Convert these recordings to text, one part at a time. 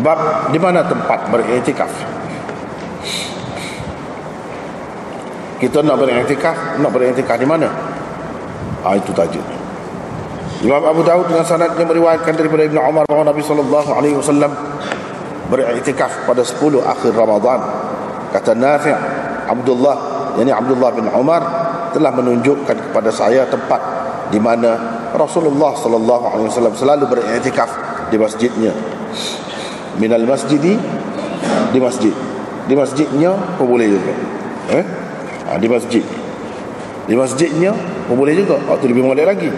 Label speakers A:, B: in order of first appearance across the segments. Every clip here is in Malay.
A: Bab di mana tempat beriktikaf. Kita nak beriktikaf di mana? Itu tajuknya. Imam Abu Daud dengan sanadnya meriwayatkan daripada Ibnu Umar bahawa Nabi sallallahu alaihi wasallam beriktikaf pada 10 akhir Ramadan. Kata Nafi' Abdullah, yakni Abdullah bin Umar telah menunjukkan kepada saya tempat di mana Rasulullah sallallahu alaihi wasallam selalu beriktikaf di masjidnya. Minal masjidi, di masjid. Di masjidnya pun boleh juga. Di masjid. Di masjidnya pun boleh juga. Waktu lebih molek lagi.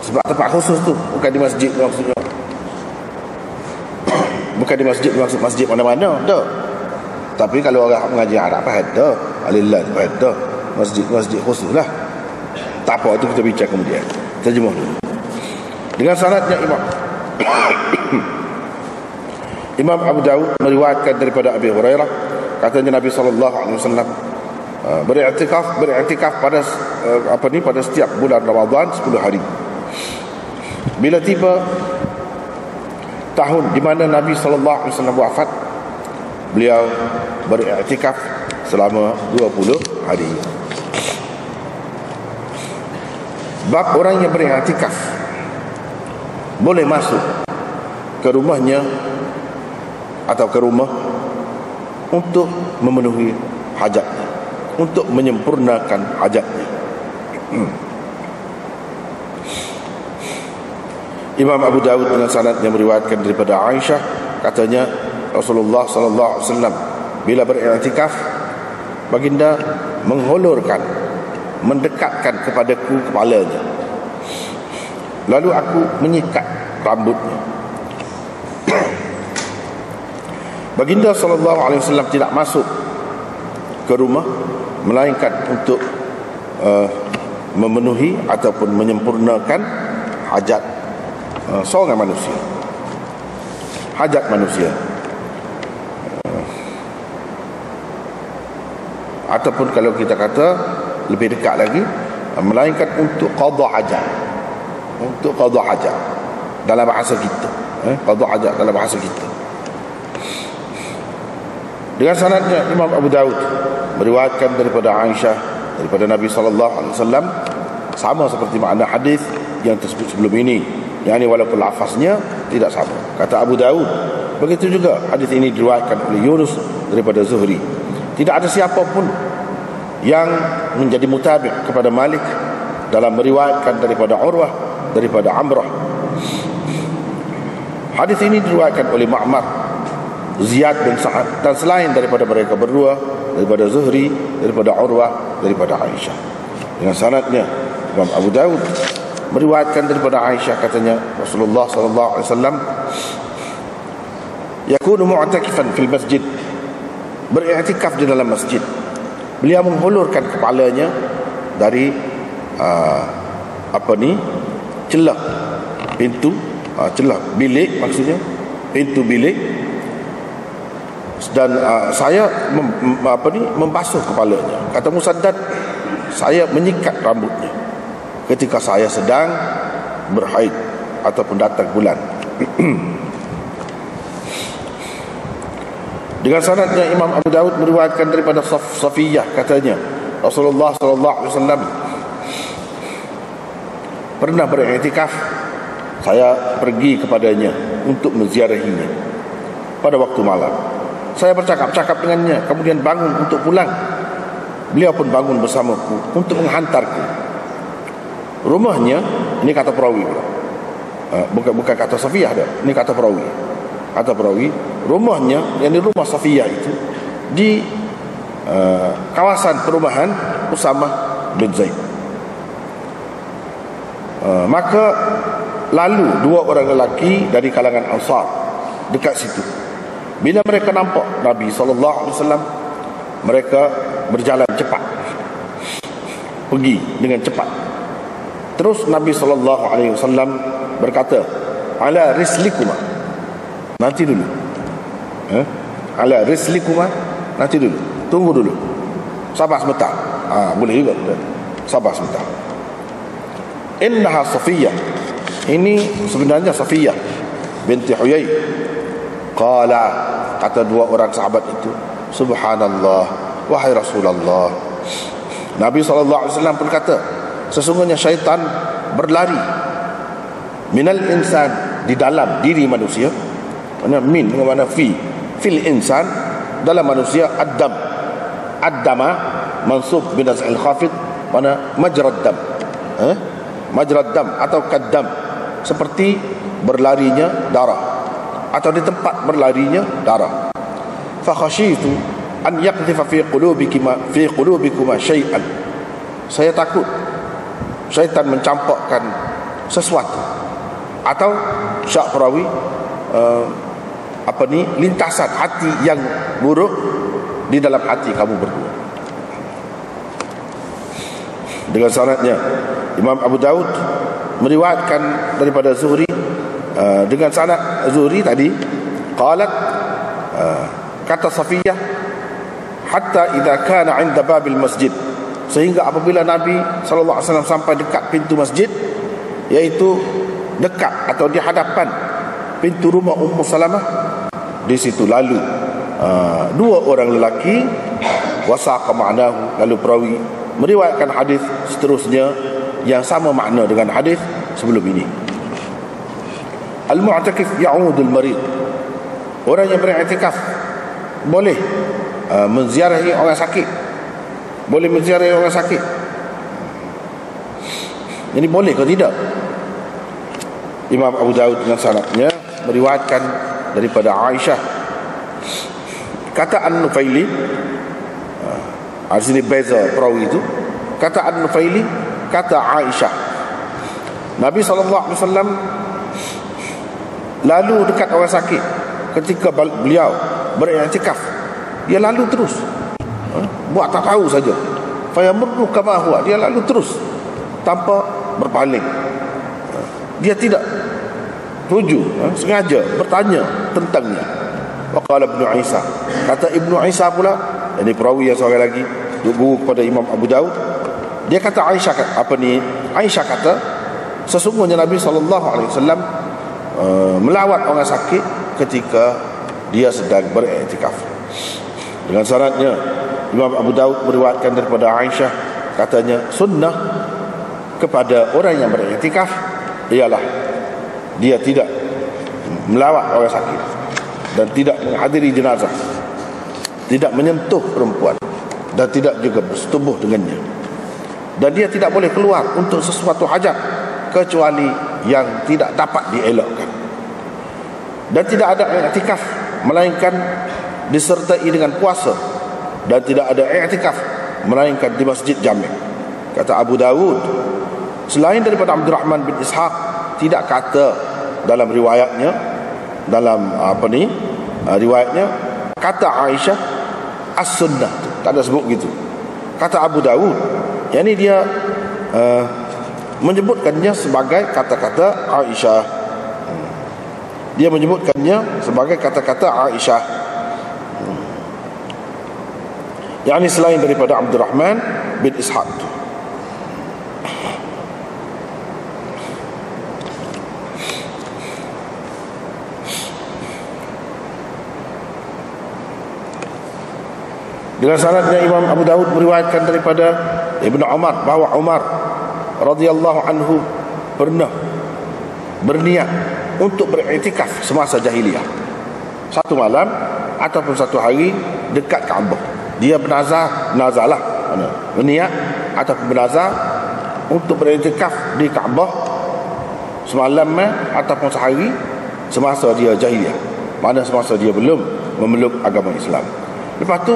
A: Sebab tempat khusus tu bukan di masjid maksudnya. Bukan di masjid maksud masjid mana-mana, dah. Tapi kalau orang mengaji Arab ada, alillah ada masjid khusus lah. Tak apa, itu kita bincang kemudian. Terjemah dulu. Dengan sanadnya Imam Abu Daud meriwayatkan daripada Abi Hurairah, katanya Nabi sallallahu alaihi wasallam beriktikaf pada pada setiap bulan Ramadan 10 hari. Bila tiba tahun di mana Nabi sallallahu alaihi wasallam wafat, beliau beriktikaf selama 20 hari. Bab orang yang beriktikaf boleh masuk ke rumahnya atau ke rumah untuk memenuhi hajatnya, untuk menyempurnakan hajatnya. Imam Abu Daud dengan sanad yang meriwayatkan daripada Aisyah, katanya Rasulullah sallallahu alaihi wasallam bila beriktikaf, baginda menghulurkan, mendekatkan kepadaku kepalanya, lalu aku menyikat rambutnya. Baginda sallallahu alaihi wasallam tidak masuk ke rumah melainkan untuk memenuhi ataupun menyempurnakan hajat seorang manusia, hajat manusia, ataupun kalau kita kata lebih dekat lagi, melainkan untuk qada hajat, untuk qada hajat dalam bahasa kita, qada hajat dalam bahasa kita. Dengan sanadnya Imam Abu Daud meriwayatkan daripada Aisyah, daripada Nabi sallallahu alaihi wasallam, sama seperti makna hadis yang tersebut sebelum ini, yakni walaupun lafaznya tidak sama. Kata Abu Daud, begitu juga hadis ini diriwayatkan oleh Yunus daripada Zuhri. Tidak ada siapa pun yang menjadi mutabi' kepada Malik dalam meriwayatkan daripada Urwah, daripada Amrah. Hadis ini diriwayatkan oleh Ma'mar, Ziyad bin Sa'ad, dan selain daripada mereka berdua, daripada Zuhri, daripada Urwah, daripada Aisyah. Dengan sanadnya Imam Abu Daud meriwayatkan daripada Aisyah, katanya Rasulullah sallallahu alaihi wasallam yakunu mu'takifan fil masjid, beriktikaf di dalam masjid. Beliau menghulurkan kepalanya dari celah pintu, celah bilik, maksudnya pintu bilik, dan saya membasuh kepalanya. Kata Musaddad, saya menyikat rambutnya ketika saya sedang berhaid ataupun datang bulan. Dengan sanadnya Imam Abu Daud meriwayatkan daripada Safiyah, katanya Rasulullah sallallahu alaihi wasallam pernah beriktikaf. Saya pergi kepadanya untuk menziarahinya pada waktu malam. Saya bercakap-cakap dengannya, kemudian bangun untuk pulang. Beliau pun bangun bersamaku untuk menghantarku. Rumahnya, ini kata perawi, bukan kata Safiyah dah, ini kata perawi. Kata perawi, rumahnya, yang di rumah Safiyah itu di kawasan perumahan Usamah bin Zaid. Maka lalu 2 orang lelaki dari kalangan Ansar dekat situ. Bila mereka nampak Nabi SAW, mereka berjalan cepat, pergi dengan cepat. Terus Nabi SAW berkata, ala rislikuma, nanti dulu, ala rislikuma, nanti dulu, tunggu dulu, sabar sebentar. Boleh juga, sabar sebentar. Innaha Safiyah, ini sebenarnya Safiyah binti Huyai. Qala, kata dua orang sahabat itu, subhanallah, wahai Rasulullah. Nabi SAW pun kata, sesungguhnya syaitan berlari minal insan, di dalam diri manusia. Mana min dengan mana fi, fil insan, dalam manusia. Ad-dama mansub bin az'il khafid, mana majrad dam, majrad dam atau kaddam, seperti berlarinya darah atau di tempat berlarinya darah. Fa khasyitu an yaqdhifa fi qulubikuma syai'an. Saya takut syaitan mencampakkan sesuatu, atau syak perawi lintasan hati yang buruk di dalam hati kamu berdua. Dengan sanadnya Imam Abu Daud meriwayatkan daripada Zuhri, dengan sanad Zuhri tadi, qalat, kata Safiyah, hatta idza kana 'inda babil masjid, sehingga apabila Nabi SAW sampai dekat pintu masjid, yaitu dekat atau di hadapan pintu rumah Ummu Salamah, di situ lalu dua orang lelaki, wasaqa ma'nahu, lalu perawi meriwayatkan hadis seterusnya yang sama makna dengan hadis sebelum ini. Al-mu'takif ya'udul marid, orang yang beriktikaf boleh menziarahi orang sakit, boleh menziarahi orang sakit. Jadi boleh ke tidak? Imam Abu Daud dengan sanadnya meriwayatkan daripada Aisyah, kata An-Nufaili, sini beza perawi itu, kata An-Nufaili, kata Aisyah, Nabi SAW lalu dekat orang sakit ketika beliau beriktikaf. Dia lalu terus, buat tak tahu saja. Fayamurru kama huwa, dia lalu terus tanpa berpaling. Dia tidak tuju, sengaja bertanya tentangnya. Waqala Ibnu Isa, kata Ibnu Isa pula, ini perawi yang seorang lagi guru kepada Imam Abu Daud, dia kata Aisyah, Aisyah kata, sesungguhnya Nabi SAW melawat orang sakit ketika dia sedang beriktikaf. Dengan syaratnya Imam Abu Daud meriwayatkan daripada Aisyah, katanya sunnah kepada orang yang beriktikaf ialah dia tidak melawat orang sakit dan tidak menghadiri jenazah, tidak menyentuh perempuan dan tidak juga bersetubuh dengannya, dan dia tidak boleh keluar untuk sesuatu hajat kecuali yang tidak dapat dielakkan, dan tidak ada i'tikaf melainkan disertai dengan puasa, dan tidak ada i'tikaf melainkan di Masjid Jami'. Kata Abu Dawud, selain daripada Abdurrahman bin Ishaq, tidak kata dalam riwayatnya, dalam riwayatnya kata Aisyah as-sunnah, tak ada sebut gitu. Kata Abu Dawud, yakni dia menyebutkannya sebagai kata-kata Aisyah. Dia menyebutkannya sebagai kata-kata Aisyah, yakni selain daripada Abdurrahman bin Ishaq. Dengan sanadnya Imam Abu Daud meriwayatkan daripada Ibnu Umar bahawa Umar radhiyallahu anhu pernah berniat untuk beriktikaf semasa jahiliyah, satu malam ataupun satu hari dekat Kaabah. Dia berniat ataupun bernazar untuk beriktikaf di Kaabah semalam ataupun sehari semasa dia jahiliyah, mana semasa dia belum memeluk agama Islam. Lepas tu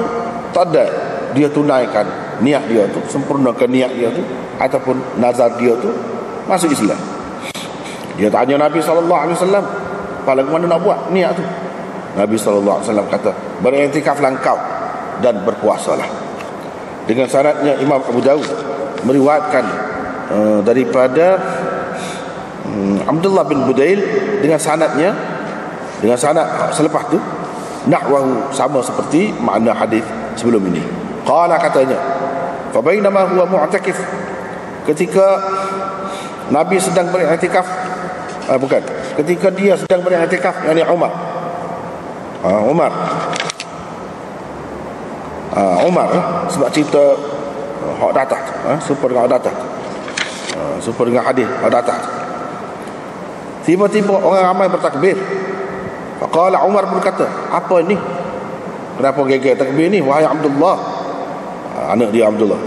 A: tak ada dia tunaikan niat dia tu, sempurnakan niat dia tu ataupun nazar dia tu, masuk Islam. Dia tanya Nabi SAW, paling mana nak buat niat tu? Nabi SAW kata, beriktikaflah engkau dan berpuasalah. Dengan syaratnya Imam Abu Daud meriwayatkan daripada Abdullah bin Budail dengan sanadnya, dengan sanad selepas tu nahwahu, sama seperti makna hadis sebelum ini. Qala, katanya, fa bainama huwa mu'takif, ketika Nabi sedang beriktikaf, ketika dia sedang beriktikaf, yakni Umar. Umar sebab cerita hak datang, super dengan hak datang, super dengan hadis hak datang. Tiba-tiba orang ramai bertakbir. Faqala Umar berkata, apa ini? Kenapa geger takbir ni? Wahai Abdullah, anak dia Abdullah.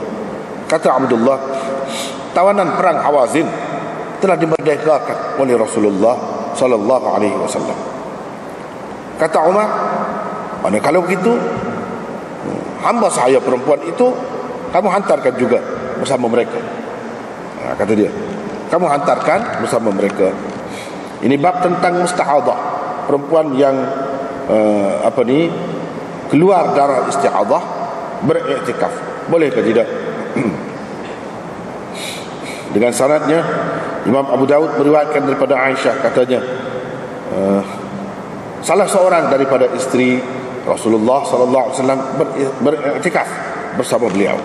A: Kata Abdullah, tawanan perang Hawazin telah dimerdekakan oleh Rasulullah sallallahu alaihi wasallam. Kata Umar, mana kalau begitu, hamba saya perempuan itu kamu hantarkan juga bersama mereka. Kata dia, kamu hantarkan bersama mereka. Ini bab tentang mustahadah, perempuan yang keluar darah istihadah beriktikaf, boleh ke tidak? Dengan sanadnya Imam Abu Daud meriwayatkan daripada Aisyah, katanya salah seorang daripada isteri Rasulullah sallallahu alaihi wasallam beriktikaf bersama beliau.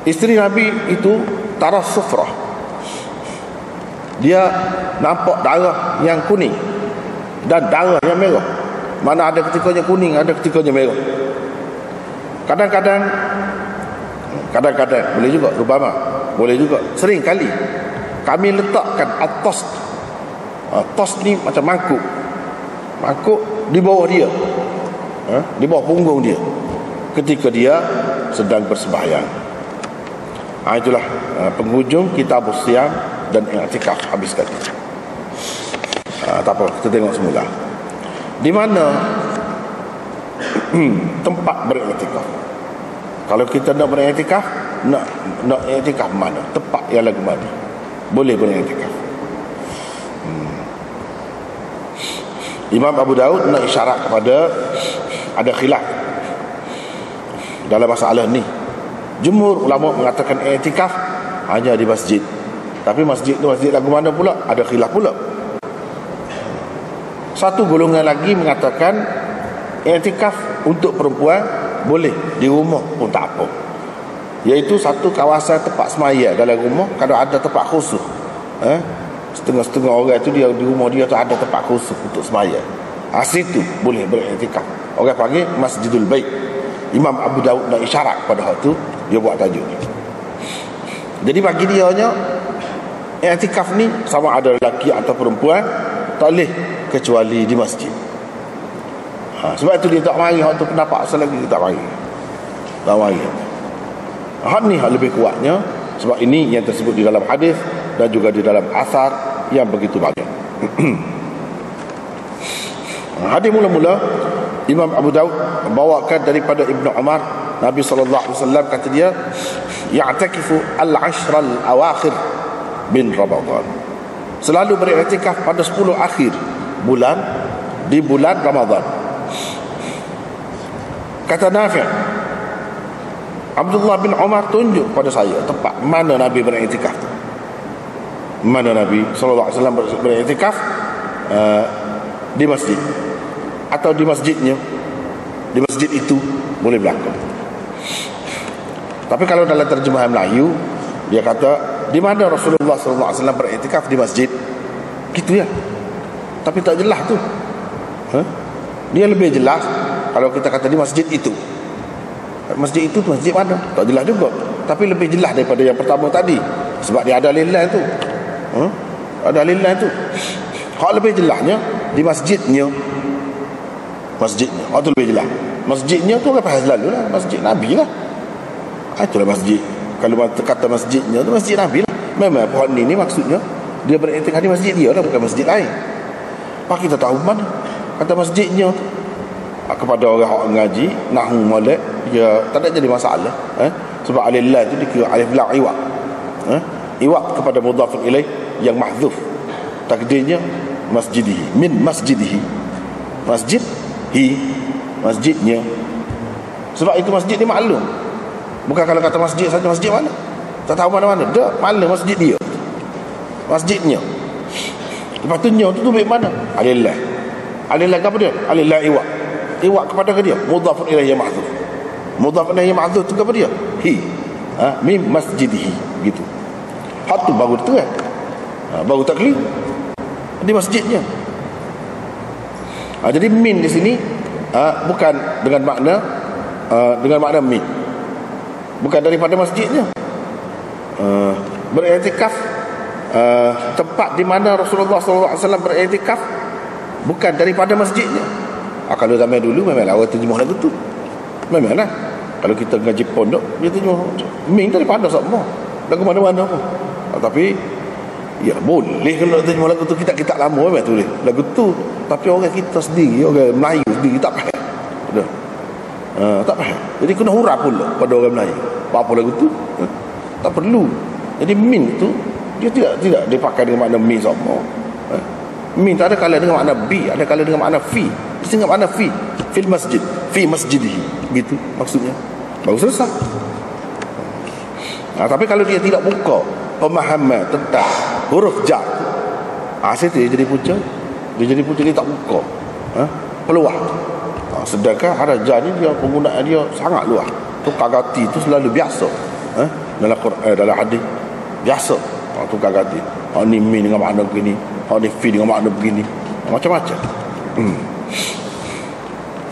A: Isteri Nabi itu taras sufrah, dia nampak darah yang kuning dan darah yang merah. Mana ada ketikanya kuning, ada ketikanya merah. Kadang-kadang boleh juga, rubama boleh juga, sering kali kami letakkan atas ni macam mangkuk di bawah dia, di bawah punggung dia ketika dia sedang bersembahyang. Itulah penghujung kitab Siyam dan I'tikaf habis tadi. Tak apa, kita tengok semula. Di mana tempat beriktikaf? Kalau kita nak beriktikaf, nak iktikaf mana? Tempat yang lagu mana? Boleh beriktikaf. Imam Abu Daud nak isyarat kepada ada khilaf dalam masalah ni. Jumhur ulama mengatakan iktikaf hanya di masjid. Tapi masjid tu masjid lagu mana pula? Ada khilaf pula. Satu golongan lagi mengatakan iktikaf untuk perempuan boleh di rumah pun tak apa, iaitu satu kawasan tempat semaya dalam rumah. Kalau ada tempat khusus, setengah-setengah orang tu dia di rumah dia tu ada tempat khusus untuk semaya, situ boleh beriktikaf. Orang panggil Masjidul Bait. Imam Abu Daud nak isyarat pada hal tu, dia buat tajuk ni. Jadi bagi dia nya iktikaf ni sama ada lelaki atau perempuan tak boleh kecuali di masjid. Sebab itu dia tak mari hak tu pendapat asal lagi, dia tak mari. Hak ni hak lebih kuatnya, sebab ini yang tersebut di dalam hadis dan juga di dalam asar yang begitu banyak. Hadis mula-mula Imam Abu Daud bawakan daripada Ibnu Umar, Nabi sallallahu alaihi wasallam kata dia, ya'takifu al-ashr al-awakhir min Ramadan, selalu beriktikaf pada 10 akhir bulan di bulan Ramadan. Kata Nafi', Abdullah bin Umar tunjuk pada saya tempat mana Nabi beriktikaf tu. Mana Nabi sallallahu alaihi wasallam beriktikaf, di masjid atau di masjidnya, di masjid itu boleh berlaku. Tapi kalau dalam terjemahan Melayu dia kata di mana Rasulullah sallallahu alaihi wasallam beriktikaf, di masjid, gitu ya. Tapi tak jelas tu. Dia lebih jelas kalau kita kata di masjid itu. Masjid itu tu masjid mana? Tak jelas juga. Tapi lebih jelas daripada yang pertama tadi, sebab dia ada lillah tu. Ada lillah tu. Hak lebih jelasnya di masjidnya. Masjidnya, tu lebih jelas. Masjidnya tu apa lalu lah, masjid Nabi lah. Itulah masjid. Kalau kata masjidnya tu masjid Nabi lah. Memang pohon ni maksudnya dia beriktikaf di masjid dia lah, bukan masjid lain. Pak kita tahu mana kata masjidnya tu. Kepada orang yang mengaji nahwu molek, dia tak ada jadi masalah. Sebab alillah tu dikira alif lam iwaq. Iwaq kepada mudhaf ilaih yang mahdzuf. Takdirnya masjidihi, min masjidihi. Masjid masjidnya. Sebab itu masjid ni maklum. Bukan kalau kata masjid saja, masjid mana? Tak tahu mana-mana. Dah maklum masjid dia. Masjidnya. Lepas tu nya tu baik mana? Alillah. Alillah apa dia? Alillah iwaq. Iwaq kepada ke dia? Mudhaf ilaih yang mahdzuf. Mudhaf ilaih yang mahdzuf tu kepada dia? Min masjidihi gitu. Hak tu baru tu kan. Baru tak keliru. di masjidnya. Jadi min di sini bukan dengan makna min, bukan daripada masjidnya. Beriktikaf tempat di mana Rasulullah SAW beriktikaf bukan daripada masjidnya. Kalau zaman dulu memanglah orang terjemah lagu tu, memanglah. Kalau kita ngaji pondok, dia terjemah min daripada semua lagu mana-mana pun. Tapi ya boleh kalau terjemah lagu tu, kita lama memang tulis lagu tu, tapi orang kita sendiri, orang Melayu sendiri tak faham. Tak faham. Jadi kena huraf pula pada orang Melayu. Apa lagu tu? Tak perlu. Jadi min tu dia tidak dipakai dengan makna min semua. Min tak ada kala dengan makna bi, ada kala dengan makna fi. Dengan makna fi, fil masjid, fi masjidihi, gitu maksudnya. Baru selesai. Tapi kalau dia tidak buka pemahaman tentang huruf jar, situ dia jadi punca. Dia tak buka peluang. Sedangkan huruf jar ni dia penggunaan dia sangat luas. Tukar ganti tu selalu biasa dalam Quran, dalam hadis biasa. Tukar ganti, ni min dengan makna begini, ni fi dengan makna begini, macam-macam.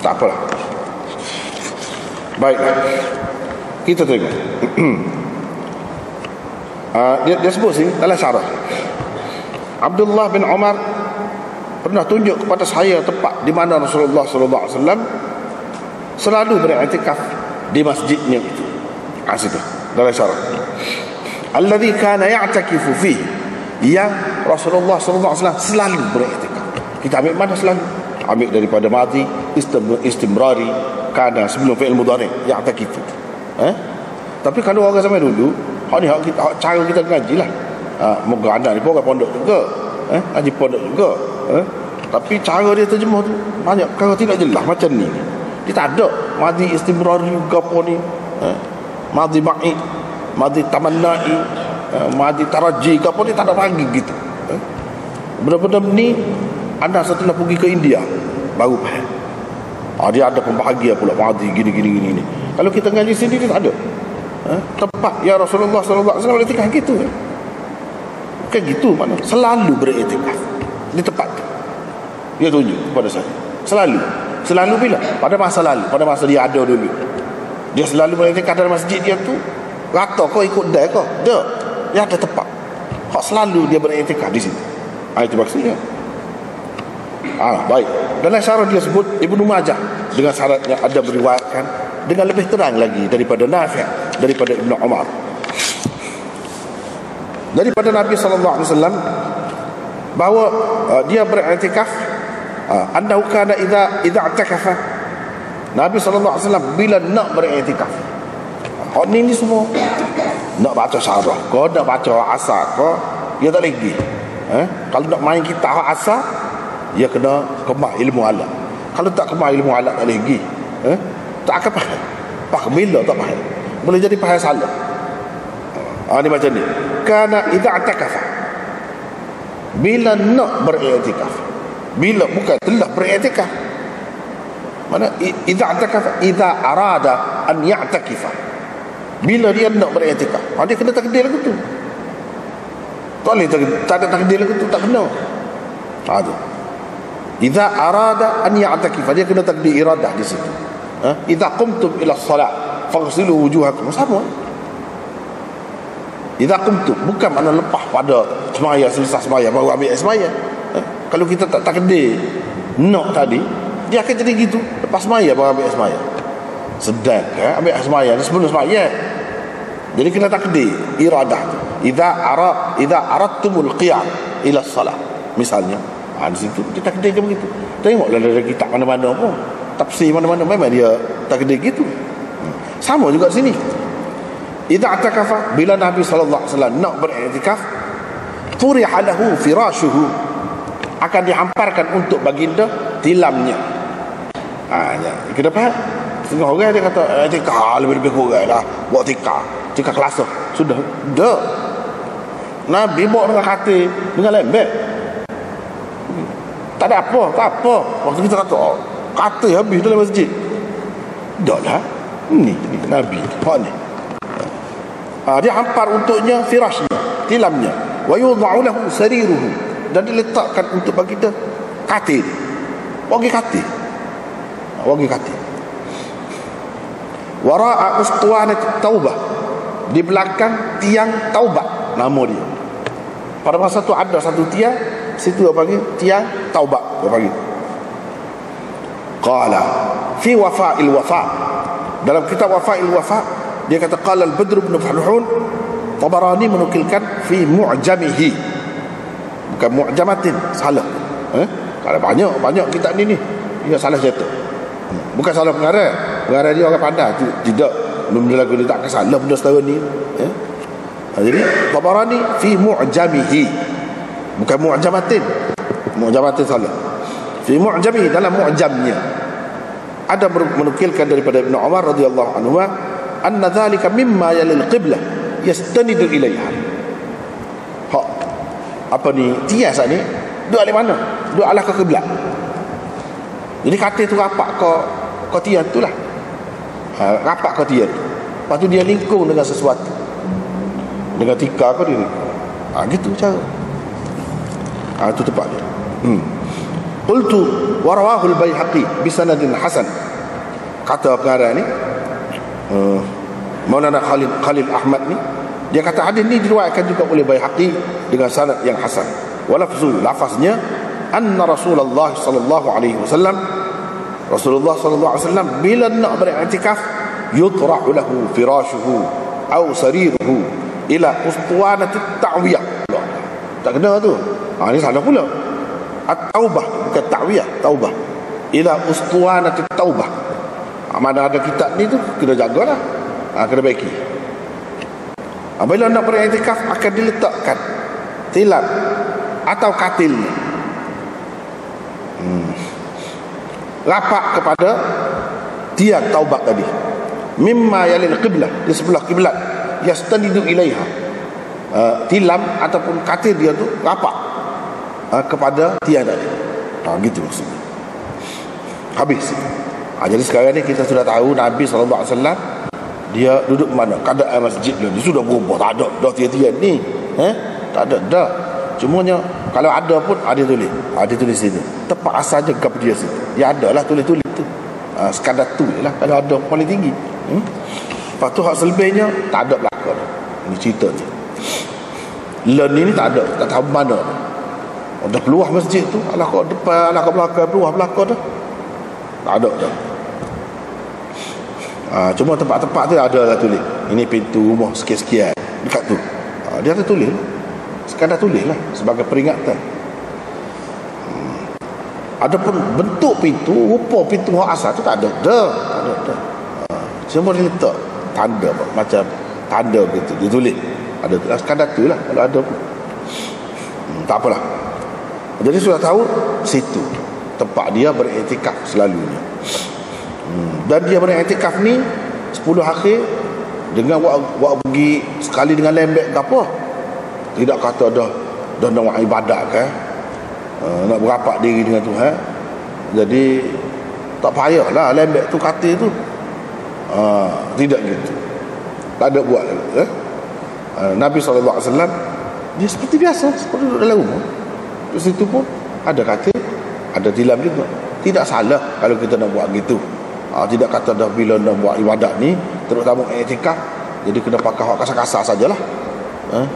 A: Tak apalah. Baiklah, kita tengok. Dia sebut sini dalam syarah, Abdullah bin Umar pernah tunjuk kepada saya tempat di mana Rasulullah SAW selalu beriktikaf di masjidnya itu. Situ dalam syarah, alladhi kana ya'takifu fihi, yang Rasulullah SAW selalu beriktikaf. Kita ambil mana selalu? Ambil daripada madhi, istimrari, kana sebelum fi'il mudhari, ya'takifu. Tapi kalau orang zaman dulu, ni cara kita ngaji lah. Moga anak ni pun orang pondok juga, ngaji pondok juga, tapi cara dia terjemah tu banyak kalau tidak jelas macam ni. Dia tak ada madhi istimrari juga apa ni, madhi ba'i, madhi tamannai, madhi taraji ke apa, dia tak ada bagi gitu. Benda-benda ni anda setelah pergi ke India baru faham. Dia ada pembahagian pula madhi gini. Kalau kita ngaji sini dia tak ada. Tempat ya Rasulullah SAW beriktikaf gitu. Bukan gitu mana, selalu beriktikaf di tempat tu. Dia tunjuk kepada saya selalu bila? Pada masa lalu, pada masa dia ada dulu, dia selalu beriktikaf dalam masjid dia tu. Rata kau ikut dia kau? Dia ada tempat selalu dia beriktikaf di situ. Itu maksudnya. Baik. Dalam syarah dia sebut Ibnu Majah dengan syaratnya ada beriwayatkan dengan lebih terang lagi daripada Nafi', daripada Ibnu Umar, daripada Nabi SAW, bahawa dia beriktikaf, annahu kana idza i'takafa, Nabi SAW bila nak beriktikaf, ni semua nak baca syarah kau, nak baca asar kau, dia tak lagi. Kalau nak main kitab asar, dia kena kemak ilmu alat. Kalau tak kemak ilmu alat tak lagi, tak akan faham. Bila tak faham, boleh jadi faham salah. Ni macam ni. Kana idza i'takafa, bila nak beriktikaf, bila bukan telah beriktikaf. Mana idza i'takafa, idza arada an ya'takifa, bila dia nak beriktikaf, dia kena takdir lagu tu. Tak boleh tak ada takdir lagu tu, tak kena. Tu idza arada an ya'takifa, dia kena takdir iradah di situ. Idza qumtum ila solat faghsilu wujuhakum, sama. Idza qumtum bukan makna lepas pada semaya, selesai semaya baru ambil semaya. Kalau kita tak takdir nak tadi, dia akan jadi gitu, lepas semaya baru ambil semaya. Sedangkan ambil semaya ni sebelum semaya. Jadi kena takdir iradah tu. Idza aradtumul qiyam ila solat, misalnya, di situ kita takdir je begitu. Tengoklah dalam kitab mana-mana pun, tafsir mana-mana memang dia takdir gitu. Sama juga di sini. Idza i'takafa, bila Nabi SAW nak beriktikaf, turiha lahu firashuhu, akan dihamparkan untuk baginda tilamnya. Kita faham? Setengah orang dia kata iktikaf lebih kurang lah, buat tikar kelas sudah dah. Nabi bawa dengan katil, dengan lembek, tak ada apa. Waktu kita kata katil habis dalam masjid, dah lah. Ni Nabi ni, dia hampar untuknya firashnya, tilamnya. Wa yudha'u lahu sariruhu, dan diletakkan untuk bagi kita katil. Bagi katil. Bagi katil. Wara'a ustuwanat taubah, di belakang tiang taubat, nama dia. Pada masa tu ada satu tiang, situ apa panggil tiang taubat, apa panggil. Qala fi wafa'il wafa', dalam kitab wafa'il wafa' dia kata qala al-Badr bin Farhun, Tabarani menukilkan fi mu'jamihi, bukan mu'jamatin, salah. Kalau banyak kitab ni dia salah cetak. Bukan salah pengarang. Pengarang dia orang pandai. Tidak, benda lagu dia tak salah benda setara ni. Jadi Tabarani fi mu'jamihi, bukan mu'jamatin. Mu'jamatin salah. Fi mu'jamihi, dalam mu'jamnya ada menukilkan daripada Ibn Umar radhiyallahu anhu anna dhalika mimma yalil qiblah yastanidu ilaiha. Hak apa ni tias ni duduk di mana? Duduk arah ke kiblat. Jadi katil tu rapat ke tiang tu lah. Rapat ke tiang tu. Lepas tu dia lingkung dengan sesuatu, dengan tikar ke dia. Gitu cara. Itu tepat dia. Qultu wa rawahu al-Baihaqi bi sanadin hasan. Kata pengarang ni Maulana Khalil Ahmad ni, dia kata hadis ni diriwayatkan juga oleh Baihaqi dengan sanad yang hasan. Walafzu, lafaznya anna Rasulullah sallallahu alaihi wasallam, Rasulullah sallallahu alaihi wasallam bila nak beriktikaf yutra'u lahu firashuhu aw sariruhu ila ustuwanati ta'wiyah. Tak kena tu. Ni salah pula. At-taubah, bukan ta'wiyah, taubah. Ila ustuwanati taubah. Mana ada kitab ni tu kena jagalah. Kena baiki. Bila nak beriktikaf akan diletakkan tilam atau katil rapat kepada tiang taubat tadi, mimma yalil qiblah, di sebelah kiblat, yastanidu ilaiha. Tilam ataupun katil dia tu rapat kepada tiang tadi. Gitu maksudnya. Habis. Jadi sekarang ni kita sudah tahu Nabi SAW dia duduk mana, keadaan masjid dia sudah berubah. Tak ada dah tiang-tiang ni. Tak ada dah. Cumanya kalau ada pun ada tulis. Ada tulis situ. Tepat asal je ke dia situ. Ya ada lah tulis-tulis tu. Sekadar tu lah kalau ada paling tinggi. Lepas tu hak selebihnya tak ada belakang. Ini cerita je. Learn ni tak ada. Tak tahu mana. Ada peluah masjid tu. Alah kau depan, alah kau belakang, peluah belakang tu. Tak ada dah. Cuma tempat-tempat tu ada lah tulis. Ini pintu rumah sekian-sekian. Dekat tu. Dia ada tulis. Sekadar tulis lah sebagai peringatan. Adapun bentuk pintu, rupa pintu hak asal tu tak ada dah. Tak ada dah. Cuma dia letak tanda macam tanda gitu, dia tulis. Ada sekadar tu lah kalau ada pun. Tak apalah. Jadi sudah tahu situ tempat dia beriktikaf selalunya. Dan dia beriktikaf ni 10 akhir dengan buat pergi sekali dengan lembek ke apa. Tidak kata dah nak buat ibadat kan. Nak berapak diri dengan Tuhan. Jadi tak payahlah lembek tu katil tu. Tidak gitu. Tak ada buat Nabi SAW dia seperti biasa, seperti duduk dalam rumah. Di situ pun ada katil, ada tilam juga. Tidak salah kalau kita nak buat gitu. Tidak kata dah bila nak buat ibadat ni, terutama iktikaf, jadi kena pakai hak kasar-kasar sajalah.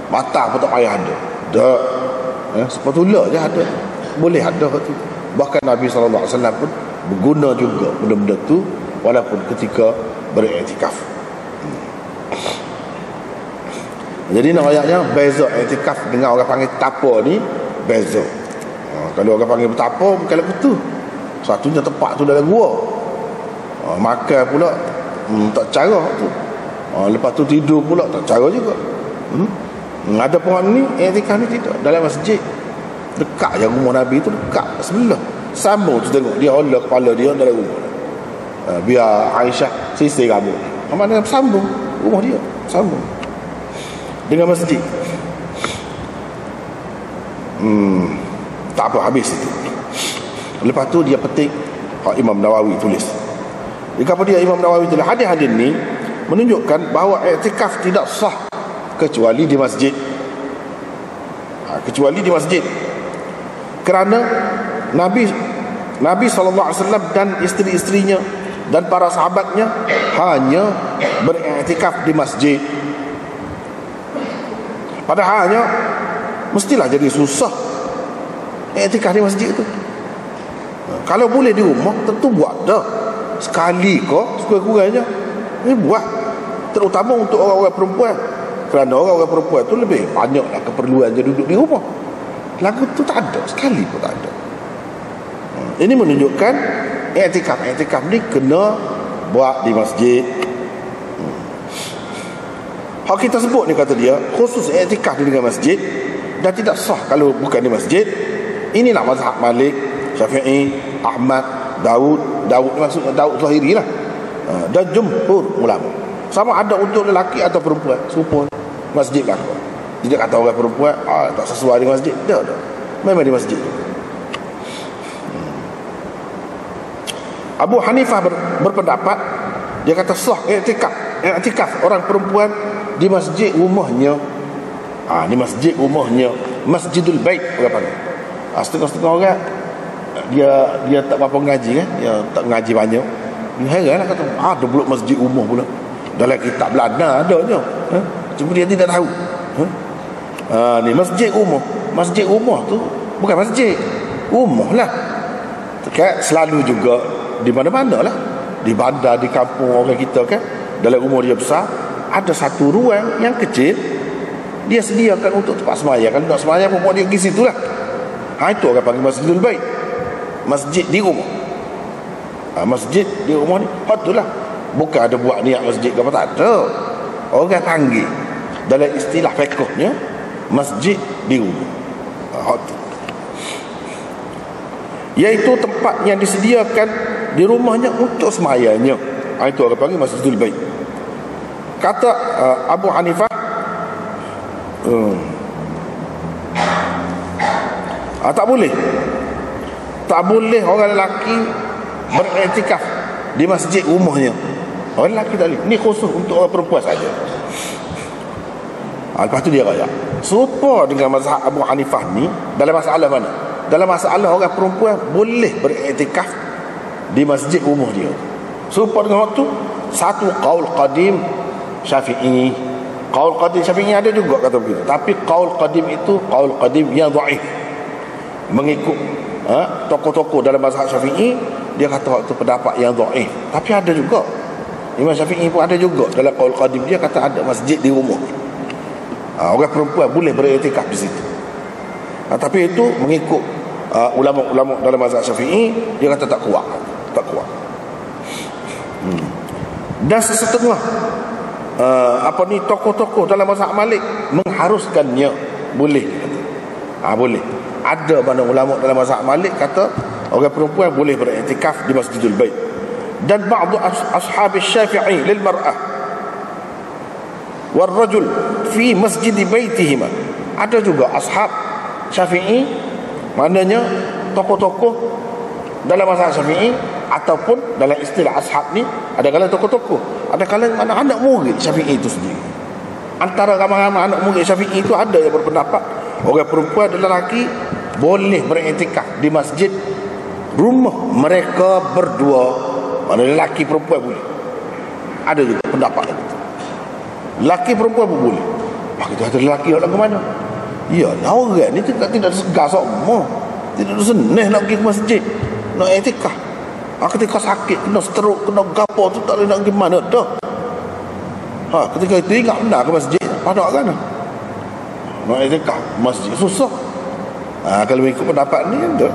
A: Mata pun tak payah ada. Dah. Sepatutnya je ada. Boleh ada tu. Bahkan Nabi SAW pun berguna juga benda-benda tu walaupun ketika beriktikaf. Jadi nak ayatnya beza iktikaf dengan orang panggil tapa ni beza. Kalau orang panggil bertapa bukan lagu tu. Satunya tempat tu dalam gua. Makan pula tak cara tu. Lepas tu tidur pula tak cara juga. Ada pohon ni iktikaf ni tidak dalam masjid. Dekat je rumah Nabi tu, dekat sebelah. Sambung tu tengok dia olah kepala dia dalam rumah. Biar Aisyah sisir rambut. Mana sambung rumah dia, sambung dengan masjid. Tak apa, habis itu. Lepas tu dia petik Imam Nawawi tulis. Jika dia Imam Nawawi tulis hadis-hadis ni menunjukkan bahawa iktikaf tidak sah kecuali di masjid. Kecuali di masjid. Kerana Nabi SAW dan isteri-isterinya dan para sahabatnya hanya beriktikaf di masjid. Padahalnya mestilah jadi susah iktikaf di masjid itu. Kalau boleh di rumah, tentu buat dah. Sekali kau sekurang-kurangnya ini buat, terutama untuk orang-orang perempuan. Kerana orang-orang perempuan itu lebih banyaklah keperluan dia duduk di rumah. Lagu tu tak ada, sekali pun tak ada. Ini menunjukkan iktikaf ni kena buat di masjid. Hak kita sebut ni, kata dia, khusus iktikaf di masjid dan tidak sah kalau bukan di masjid. Inilah mazhab Malik, Syafi'i, Ahmad, Daud ni maksudnya Daud Zahiri lah, dan jumhur ulama. Sama ada untuk lelaki atau perempuan, serupa masjid lah. Tidak kata orang perempuan tak sesuai di masjid. Dah. Memang di masjid. Abu Hanifah berpendapat, dia kata sah iktikaf orang perempuan di masjid rumahnya. Di masjid rumahnya, Masjidul Bait orang panggil. Setengah-setengah orang dia tak apa ngaji kan, dia tak ngaji banyak. Dia heran lah, kata ada pula masjid rumah pula. Dalam kitab Belanda adanya, cuma dia tidak tahu. Ni masjid rumah. Masjid rumah tu bukan masjid, rumah lah. Kan selalu juga di mana-mana lah, di bandar, di kampung orang kita kan, dalam rumah dia besar, ada satu ruang yang kecil dia sediakan untuk tempat sembahyang. Kalau nak sembahyang pun dia pergi situ lah. Itu orang panggil Masjidul Bait, masjid di rumah. Masjid di rumah ni itulah, bukan ada buat niat masjid ke apa, tak ada. Orang panggil dalam istilah fiqhnya masjid di rumah. Iaitu tempat yang disediakan di rumahnya untuk semayanya. Itu orang panggil Masjidul Bait. Kata Abu Hanifah, tak boleh orang lelaki beriktikaf di masjid rumahnya. Orang lelaki tak boleh. Ni khusus untuk orang perempuan saja. Lepas tu dia kata serupa dengan mazhab Abu Hanifah ni dalam masalah mana? Dalam masalah orang perempuan boleh beriktikaf di masjid rumah dia. Serupa dengan waktu satu qaul qadim Syafi'i. Qaul qadim Syafi'i ada juga kata begitu. Tapi qaul qadim itu qaul qadim yang dhaif. Mengikut tokoh-tokoh dalam mazhab Syafi'i, dia kata waktu pendapat yang dhaif. Tapi ada juga Imam Syafi'i pun ada juga dalam qaul qadim, dia kata ada masjid di rumah. Orang perempuan boleh beriktikaf di situ. Tapi itu mengikut ulama-ulama dalam mazhab Syafi'i, dia kata tak kuat. Dan sesetengah tokoh-tokoh dalam mazhab Malik mengharuskannya boleh. Boleh. Ada mana ulama dalam mazhab Malik kata orang perempuan boleh beriktikaf di Masjidul Bait. Dan ba'du ashab Syafi'i lil mar'ah wal rajul fi masjid baitihima. Ada juga ashab Syafi'i, maknanya tokoh-tokoh dalam mazhab Syafi'i ataupun dalam istilah ashab ni, ada kala tokoh-tokoh, ada kala anak murid Syafi'i itu sendiri. Antara ramai-ramai anak murid Syafi'i itu ada yang berpendapat orang perempuan dan lelaki boleh beriktikaf di masjid rumah mereka berdua. Mana lelaki perempuan boleh. Ada juga pendapat itu. Lelaki perempuan pun boleh. Kita ada lelaki nak ke mana? Ya, orang ni tidak segar semua. Tidak senang nak pergi ke masjid, nak iktikaf. Ketika sakit, kena stroke, kena gapo tu tak boleh nak pergi mana dah. Ketika itu ingat benar ke masjid, pada kan nak iktikaf masjid susah. Kalau ikut pendapat ni ada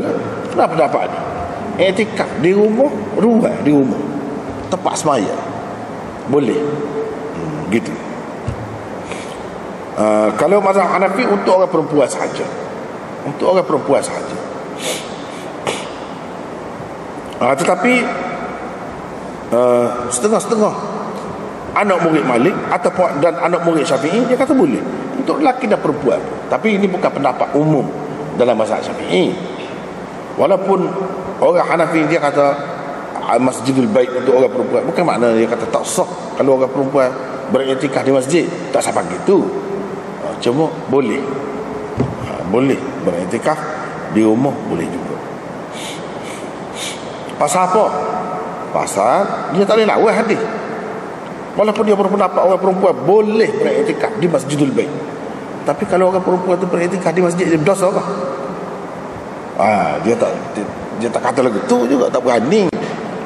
A: lah. Kenapa pendapat ni? Iktikaf di rumah, di rumah, tempat sembahyang boleh. Gitu. Kalau mazhab Hanafi untuk orang perempuan sahaja. Untuk orang perempuan sahaja. Tetapi setengah-setengah anak murid Malik ataupun dan anak murid Syafi'i, dia kata boleh untuk lelaki dan perempuan. Tapi ini bukan pendapat umum dalam mazhab Syafi'i. Walaupun orang Hanafi dia kata Masjidul Bait untuk orang perempuan, bukan makna dia kata tak sah kalau orang perempuan beriktikaf di masjid, tak sampai gitu. Cuma boleh. boleh beriktikaf di rumah, boleh juga. Pasal apa? Pasal dia tak boleh lawan hadis. Walaupun dia berpendapat orang perempuan boleh beriktikaf di Masjidul Bait, tapi kalau orang perempuan tu beriktikaf di masjid, dia berdosa apa? Dia tak kata lagi tu juga, tak berani.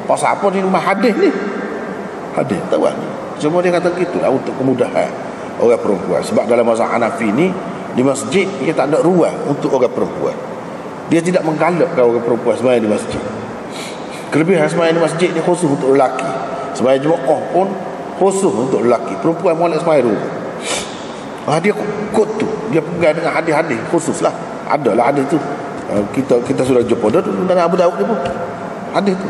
A: Pasal apa di rumah hadis ni? Hadis tak berani. Cuma dia kata gitulah untuk kemudahan orang perempuan. Sebab dalam mazhab Hanafi ni, di masjid dia tak ada ruang untuk orang perempuan. Dia tidak menggalakkan orang perempuan sembahyang di masjid. Kelebihan sembahyang di masjid ni khusus untuk lelaki. Sembahyang Jumaat pun khusus untuk lelaki. Perempuan boleh sembahyang rumah. Dia kod tu, dia pegang dengan hadis-hadis khusus lah. Adalah hadis tu. Kita sudah jumpa dah dalam Abu Daud ni pun hadis tu.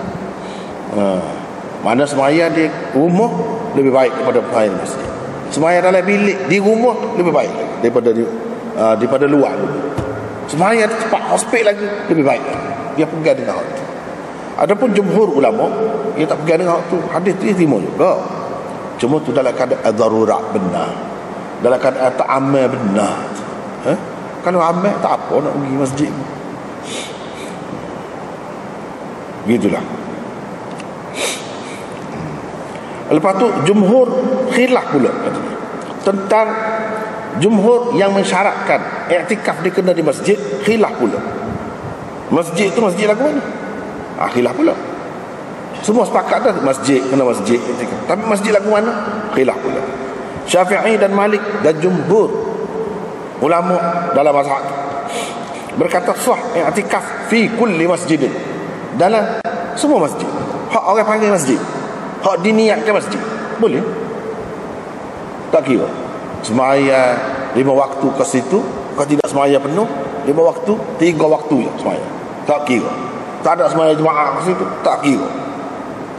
A: Mana sembahyang di rumah lebih baik daripada sembahyang di masjid. Sembahyang dalam bilik di rumah lebih baik daripada luar. Sembahyang di tempat hospital lagi lebih baik. Dia pegang dengan hal tu. Adapun jumhur ulama, dia tak pegang dengan hal tu. Hadis tu dia terima juga. Cuma tu dalam keadaan darurat benar, dalam keadaan tak amal benar. Kalau amal tak apa nak pergi masjid. Gitulah. Lepas tu jumhur khilaf pula tentang jumhur yang mensyaratkan iktikaf dikena di masjid. Khilaf pula. Masjid tu masjid lagu mana? Khilaf pula. Semua sepakat dah masjid kena masjid iktikaf. Tapi masjid lagu mana? Khilaf pula. Syafi'i dan Malik dan jumhur ulama dalam mazhab berkata sah i'tikaf fi kulli masjidin, dalam semua masjid. Hak orang panggil masjid, hak diniatkan masjid, boleh. Tak kira semaya 5 waktu ke situ, kalau tidak semaya penuh 5 waktu, 3 waktu je semaya, tak kira. Tak ada semaya jemaah ke situ, tak kira.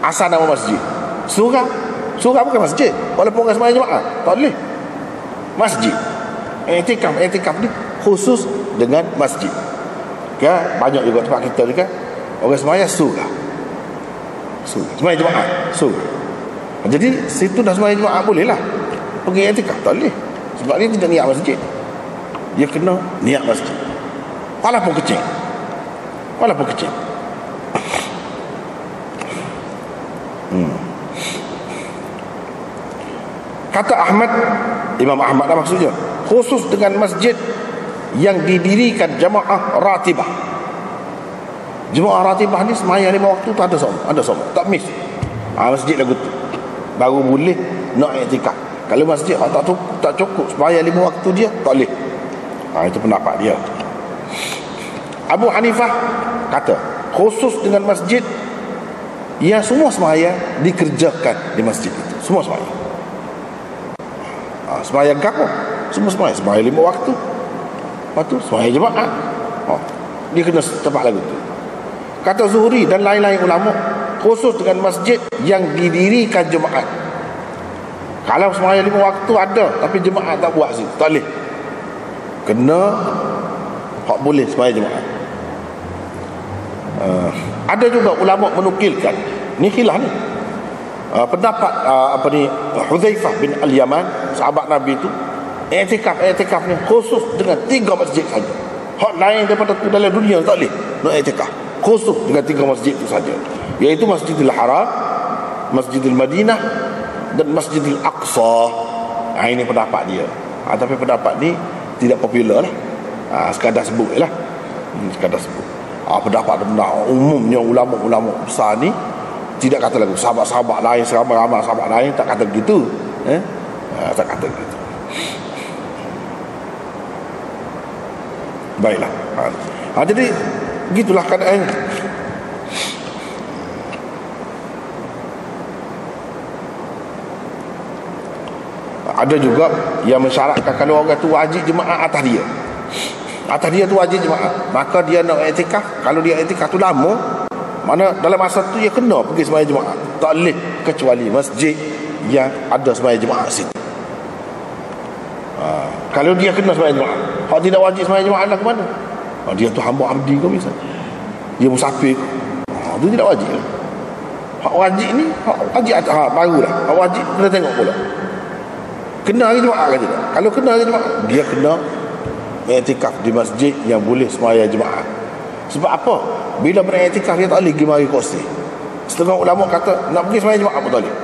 A: Asal nama masjid. Surah bukan masjid, walaupun orang semaya jemaah tak boleh. Masjid Iktikaf ni khusus dengan masjid. Banyak juga tempat kita ni kan, orang semaya surah semaya jemaah surah. Jadi situ dah semaya jemaah boleh lah pergi iktikaf. Tak boleh, sebab dia tidak niat masjid. Dia kena niat masjid, walaupun kecil. Kata Imam Ahmad lah maksudnya, khusus dengan masjid yang didirikan jamaah ratibah. Jemaah ratibah ni semaya 5 waktu tak ada sama, tak miss. Masjid lagu tu baru boleh nak iktikaf. Kalau masjid tak cukup semaya 5 waktu dia, tak boleh. Itu pendapat dia. Abu Hanifah kata khusus dengan masjid yang semua semaya dikerjakan di masjid itu. Semua semaya. Sembahyang apa? Semua sembahyang 5 waktu. Lepas tu sembahyang jemaah. Dia kena tempat lagu tu. Kata Zuhri dan lain-lain ulama, khusus dengan masjid yang didirikan jemaah. Kalau sembahyang 5 waktu ada, tapi jemaah tak buat situ, tak boleh. Kena hak boleh sembahyang jemaah. Ada juga ulama menukilkan, ni khilaf ni, pendapat Hudzaifah bin Al-Yaman, sahabat Nabi tu, iktikaf ni khusus dengan 3 masjid saja. Hak lain daripada tu dalam dunia tak boleh nak iktikaf. Khusus dengan 3 masjid tu saja, iaitu Masjidil Haram, Masjidil Madinah dan Masjidil Aqsa. Ini pendapat dia. Tapi pendapat ni tidak popular lah. Sekadar sebut lah. Sekadar sebut. Pendapat umumnya ulama-ulama besar ni tidak kata lagu. Sahabat-sahabat lain, seramai-ramai sahabat lain tak kata begitu. Tak kata begitu. Baiklah. Jadi begitulah keadaan. Ada juga yang mensyaratkan kalau orang tu wajib jemaah atas dia. Atas dia tu wajib jemaah, maka dia nak iktikaf. Kalau dia iktikaf tu lama, mana dalam masa tu dia kena pergi sembahyang jemaah. Tak boleh kecuali masjid yang ada sembahyang jemaah situ. Kalau dia kena sembahyang jemaah, hak tidak wajib sembahyang jemaah lah ke mana? Dia tu hamba abdi ke misalnya, dia musafir, tu tidak wajib. Hak wajib ni, hak wajib barulah. Hak wajib kena tengok pula, kena hari jemaah ke tidak. Kalau kena hari jemaah, dia kena iktikaf di masjid yang boleh sembahyang jemaah. Sebab apa? Bila beriktikaf dia tak boleh pergi mari kursi. Setengah ulama kata nak pergi sembahyang jemaah pun tak boleh.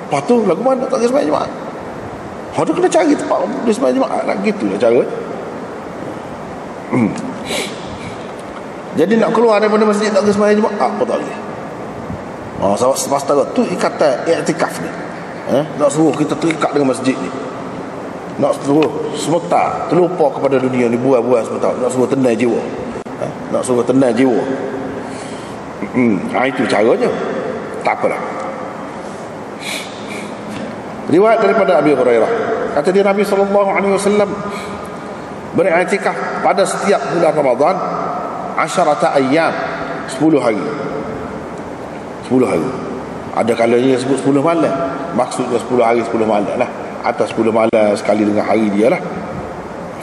A: Lepas tu lagu mana tak pergi sembahyang jemaah? Dia kena cari tempat pergi sembahyang jemaah. Nak gitulah cara. Jadi nak keluar daripada masjid tak pergi sembahyang jemaah pun tak boleh. Sebab tu ikatan iktikaf ni. Nak suruh kita terikat dengan masjid ni. Nak suruh sementara terlupa kepada dunia ni, buang-buang sementara. Nak suruh tenang jiwa. Nak suruh tenang jiwa. Itu caranya. Tak apalah. Riwayat daripada Abi Hurairah, kata dia Nabi SAW beriktikaf pada setiap bulan Ramadan 10 ayyam, 10 hari. 10 hari. Ada kalanya sebut 10 malam. Maksudnya 10 hari 10 malam lah. Atas 10 malam sekali dengan hari dia lah.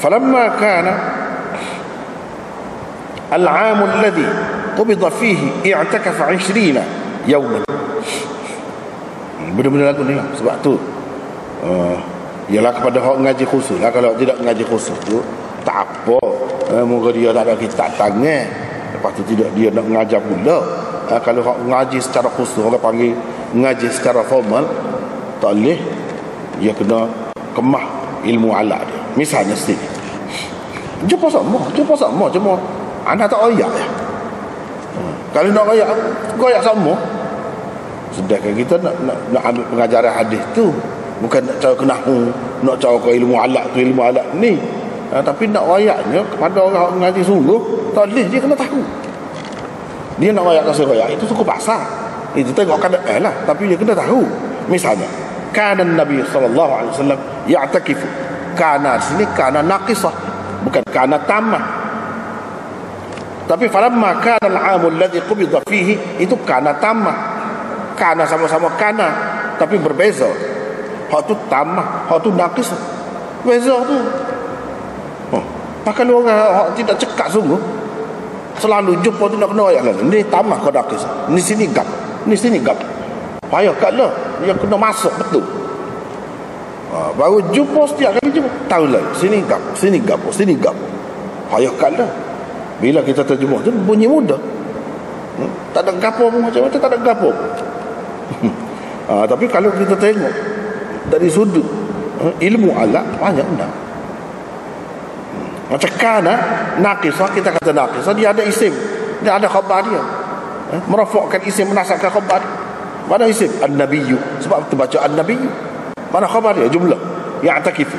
A: Falamma kana al-'am alladhi qubida fihi i'takafa 20 yawman. Benda-benda lagu ni. Sebab tu ialah kepada hak ngaji khusus lah. Kalau tidak ngaji khusus tu tak apa. Moga dia tak ada kitab tangan. Lepas tu tidak dia nak mengajar pula. Kalau hak ngaji secara khusus, orang panggil ngaji secara formal, tak boleh. Dia kena kemah ilmu alat dia. Misalnya sini jumpa sama cuma anak tak royak ya. Kalau nak royak sama. Sedangkan kita nak ambil pengajaran hadis tu bukan nak cara kenahu, nak cara ke ilmu alat tu, ilmu alat ni. Tapi nak royaknya kepada orang mengaji sungguh, tak boleh, dia kena tahu. Dia nak royak kasih royak itu cukup pasal. Itu tengok keadaan lah, tapi dia kena tahu. Misalnya kana Nabi sallallahu alaihi wasallam ya'takifu. Kana sini kana naqisah, bukan kana tamah. Tapi falamma kana al-'am alladhi qubida fihi, itu kana tamah. Kana sama-sama kana, tapi berbeza. Hak tu tamah, hak tu naqisah. Beza tu. Pakai orang tidak cekak sungguh, selalu jumpa tu nak kena ayat lah. Ni tamah kau naqisah. Ni sini gap. Ni sini gap. Payah kat lah. Dia kena masuk betul. Baru jumpa setiap kali jumpa. Tahu lah. Sini gap. Sini gap. Sini gap. Payah kat lah. Bila kita terjemah tu bunyi mudah. Tak ada gapo pun macam-macam. Tak ada gapo. Tapi kalau kita tengok dari sudut ilmu alat, banyak benda. Macam kana naqisah, kita kata naqisah, dia ada isim. Dia ada khabar dia. Merafakkan isim, menasabkan khabar. Mana isim? An-Nabiyyu. Sebab kita baca An-Nabiyyu. Mana khabar dia? Jumlah. Ya'takifu.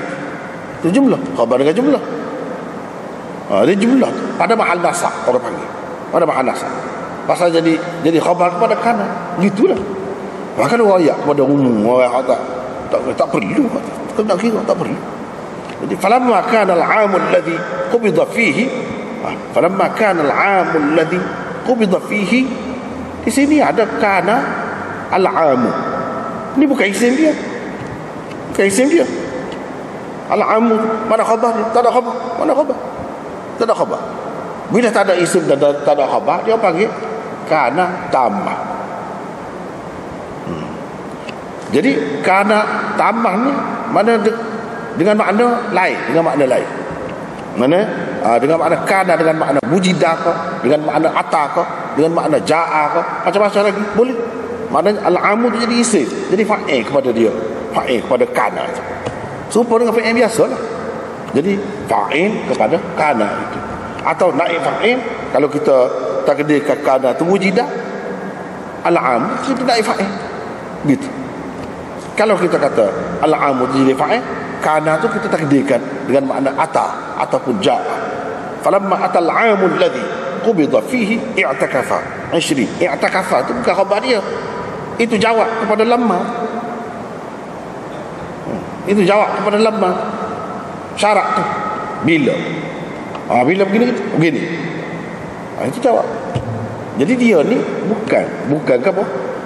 A: Itu jumlah. Khabar dengan jumlah. Dia jumlah. Pada mahal nasab orang panggil. Pada mahal nasab. Pasal jadi khabar kepada kana. Gitulah. Bahkan orang kepada umum. Orang tak perlu. Tak kira. Tak perlu. Jadi falamma kana al-'am alladhi qubida fihi, falamma kana al-'am alladhi qubida fihi, di sini ada kana al-'am. Ini bukan isim dia. Bukan isim dia. Al-'am mana khabar dia? Tak ada khabar. Mana khabar? Tak ada khabar. Bila tak ada isim dan tak ada khabar, dia panggil kana tamah. Jadi kana tamah ni mana dengan makna lain, mana dengan makna kana, dengan makna mujidah ke, dengan makna ata ke, dengan makna jaa ke, macam-macam lagi boleh. Maknanya al-'am tu jadi isim, jadi fa'il kepada dia, fa'il kepada kana. Serupa dengan fa'il biasa lah. Jadi fa'il kepada kana itu. Atau naib fa'il, kalau kita takdirkan kana tu mujidah, al-'am itu naib fa'il gitu. Kalau kita kata al-'am tu jadi fa'il, kana tu kita takdirkan dengan makna ata ataupun jaa. Falamma atal 'amul ladzi qubida fihi i'takafa 20. I'takafa tu bukan khabar dia. Itu jawab kepada lamma. Itu jawab kepada lamma. Syarat tu bila. Bila begini. Itu jawab. Jadi dia ni bukan apa?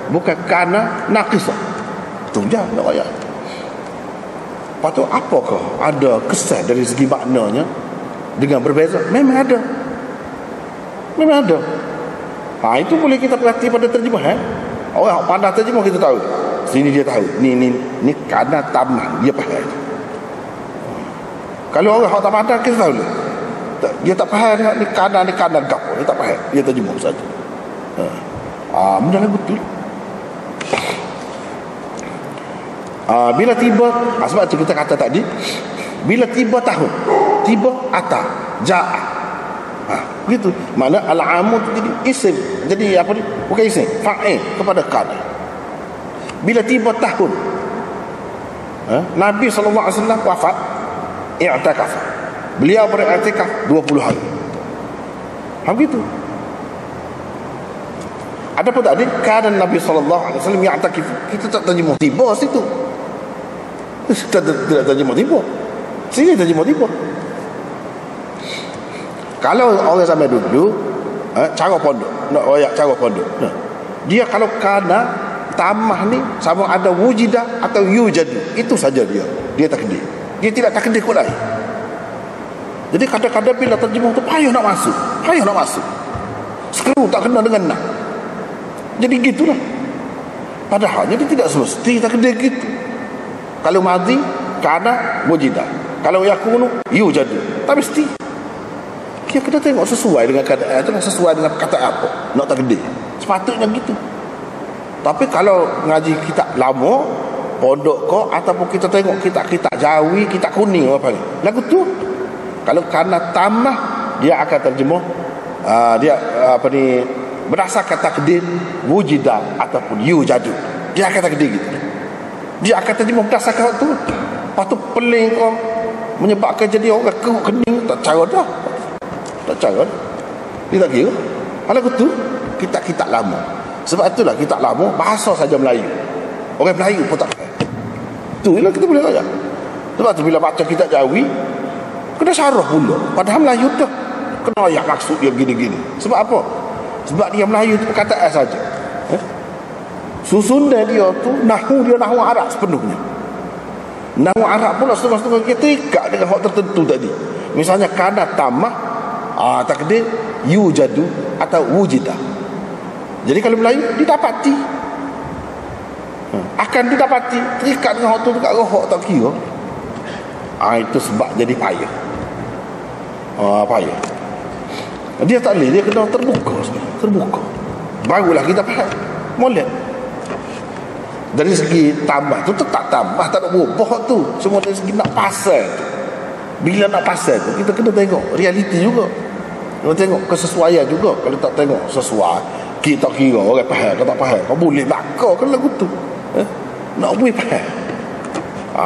A: Bukan kana naqisah. Tu je nak ayat. Patut apakah ada kesan dari segi maknanya dengan berbeza? Memang ada. Itu boleh kita perhati pada terjemahan. Orang pandai terjemah kita tahu. Sini dia tahu. Ni kana tamah, dia faham. Kalau orang tak pandang, kita tahu lah. Dia tak faham ni kanan gap. Dia tak faham. Dia terjemah saja. Benda lagu tu. Bila tiba, sebab tu kita kata tadi, bila tiba tahun, tiba ata, ja'a. Begitu. Mana al-amu tu jadi isim. Jadi apa ni? Bukan isim, fa'il kepada kana. Bila tiba tahun, Nabi SAW wafat, i'tikaf. Beliau beriktikaf 20 hari. Begitu. Ada pun tadi keadaan Nabi SAW i'tikaf, kita tak terjemah tiba situ. Kita tidak terjemah tiba. Sini terjemah tiba. Kalau orang sampai dulu, cara pondok, nak royak cara pondok. Dia kalau kana tamah ni sama ada wujidah atau yujadu, itu saja dia. Dia takdir. Dia tidak takdir kot lain. Jadi kadang-kadang bila terjemah tu payah nak masuk. Skru tak kena dengan nak. Jadi gitulah. Padahal dia tidak semesti takdir gitu. Kalau madhi kana wujidah. Kalau yakunu yujadu. Tak mesti. Dia kena tengok sesuai dengan keadaan, sesuai dengan kata apa nak takdir. Sepatutnya gitu. Tapi kalau ngaji kitab lama, pondok kau ataupun kita tengok kitab Jawi, kitab kuning apa ni, lagu tu kalau karena tamah dia akan terjemah dia apa ni berdasarkan takdir wujidah ataupun yujadu. Dia akan takdir gitu. Dia akan terjemah berdasarkan tu. Lepas tu peling kau menyebabkan jadi orang keruk kening, tak cara dah. Tak cara. Dia tak kira. Lagu tu kitab-kitab lama. Sebab itulah kitab lama bahasa saja Melayu. Orang Melayu pun tak faham. Itulah kita boleh ayat. Sebab tu bila baca kitab Jawi kena syarah pula. Padahal Melayu dah kena ayat maksud dia gini-gini. Sebab apa? Sebab dia Melayu tu perkataan saja. Susunan dia tu nahu Arab sepenuhnya. Nahu Arab pula setengah-setengah kita terikat dengan hak tertentu tadi. Misalnya kana tamah takdir yujadu atau wujidah. Jadi kalau Melayu didapati, akan didapati, terikat dengan hak tu dekat roh tak kira. Itu sebab jadi payah. Payah. Dia tak boleh, dia kena terbuka. Barulah kita faham. Molek. Dari segi tambah tu tetap tambah, tak nak berubah tu. Semua dari segi nak pasal tu. Bila nak pasal tu, kita kena tengok realiti juga. Kita tengok kesesuaian juga. Kalau tak tengok sesuai, kita kira orang faham, kau tak faham, kau boleh bakar kan lagu tu. Nak boleh faham.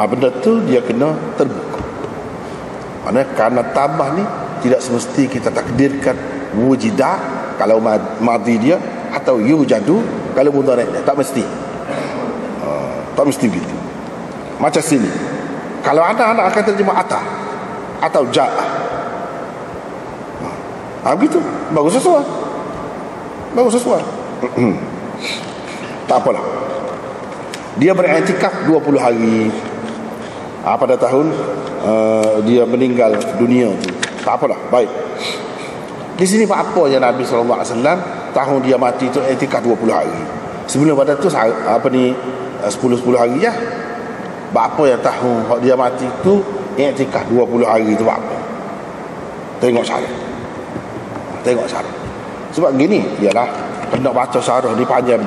A: Benda tu dia kena terbuka. Kerana tambah ni tidak semesti kita takdirkan wujidah kalau madhi dia, atau yujadu kalau mudhari' dia. Tak mesti. Tak mesti begitu. Macam sini, kalau anak-anak akan terjemah ata atau ja'a, begitu. Bagus sesuai. Tak apalah. Dia beriktikaf 20 hari. Pada tahun dia meninggal dunia tu. Tak apalah, baik. Di sini apa yang Nabi SAW tahun dia mati tu iktikaf 20 hari. Sebelum pada tu 10 hari je. Apa yang tahun dia mati tu iktikaf 20 hari tu apa? Tengok syarah. Sebab gini, ialah kena baca syarah ni panjang.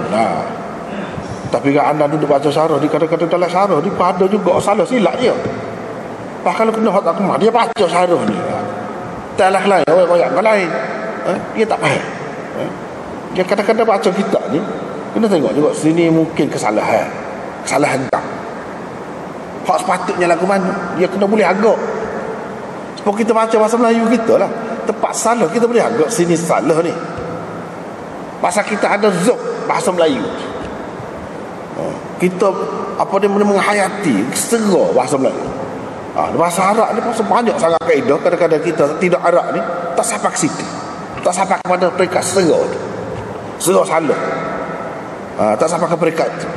A: Tapi kalau anda duduk baca syarah ni, kadang-kadang dalam syarah ni pada juga salah silap dia. Kalau kena hak tak kemah, dia baca syarah ni. Tak lain, orang lain. Dia tak faham. Dia kadang-kadang baca kitab ni, kena tengok juga sini mungkin kesalahan tak. Hak sepatutnya lagu mana, dia kena boleh agak. Sebab kita baca bahasa Melayu kita lah, tepat salah kita boleh agak sini salah ni. Pasal kita ada zuk bahasa Melayu. Kita menghayati segera bahasa Melayu. Bahasa Arab ni pasal banyak sangat kaedah. Kadang-kadang kita tidak Arab ni tak sampai ke situ, tak sampai kepada peringkat segera salah. Tak sampai ke peringkat tu.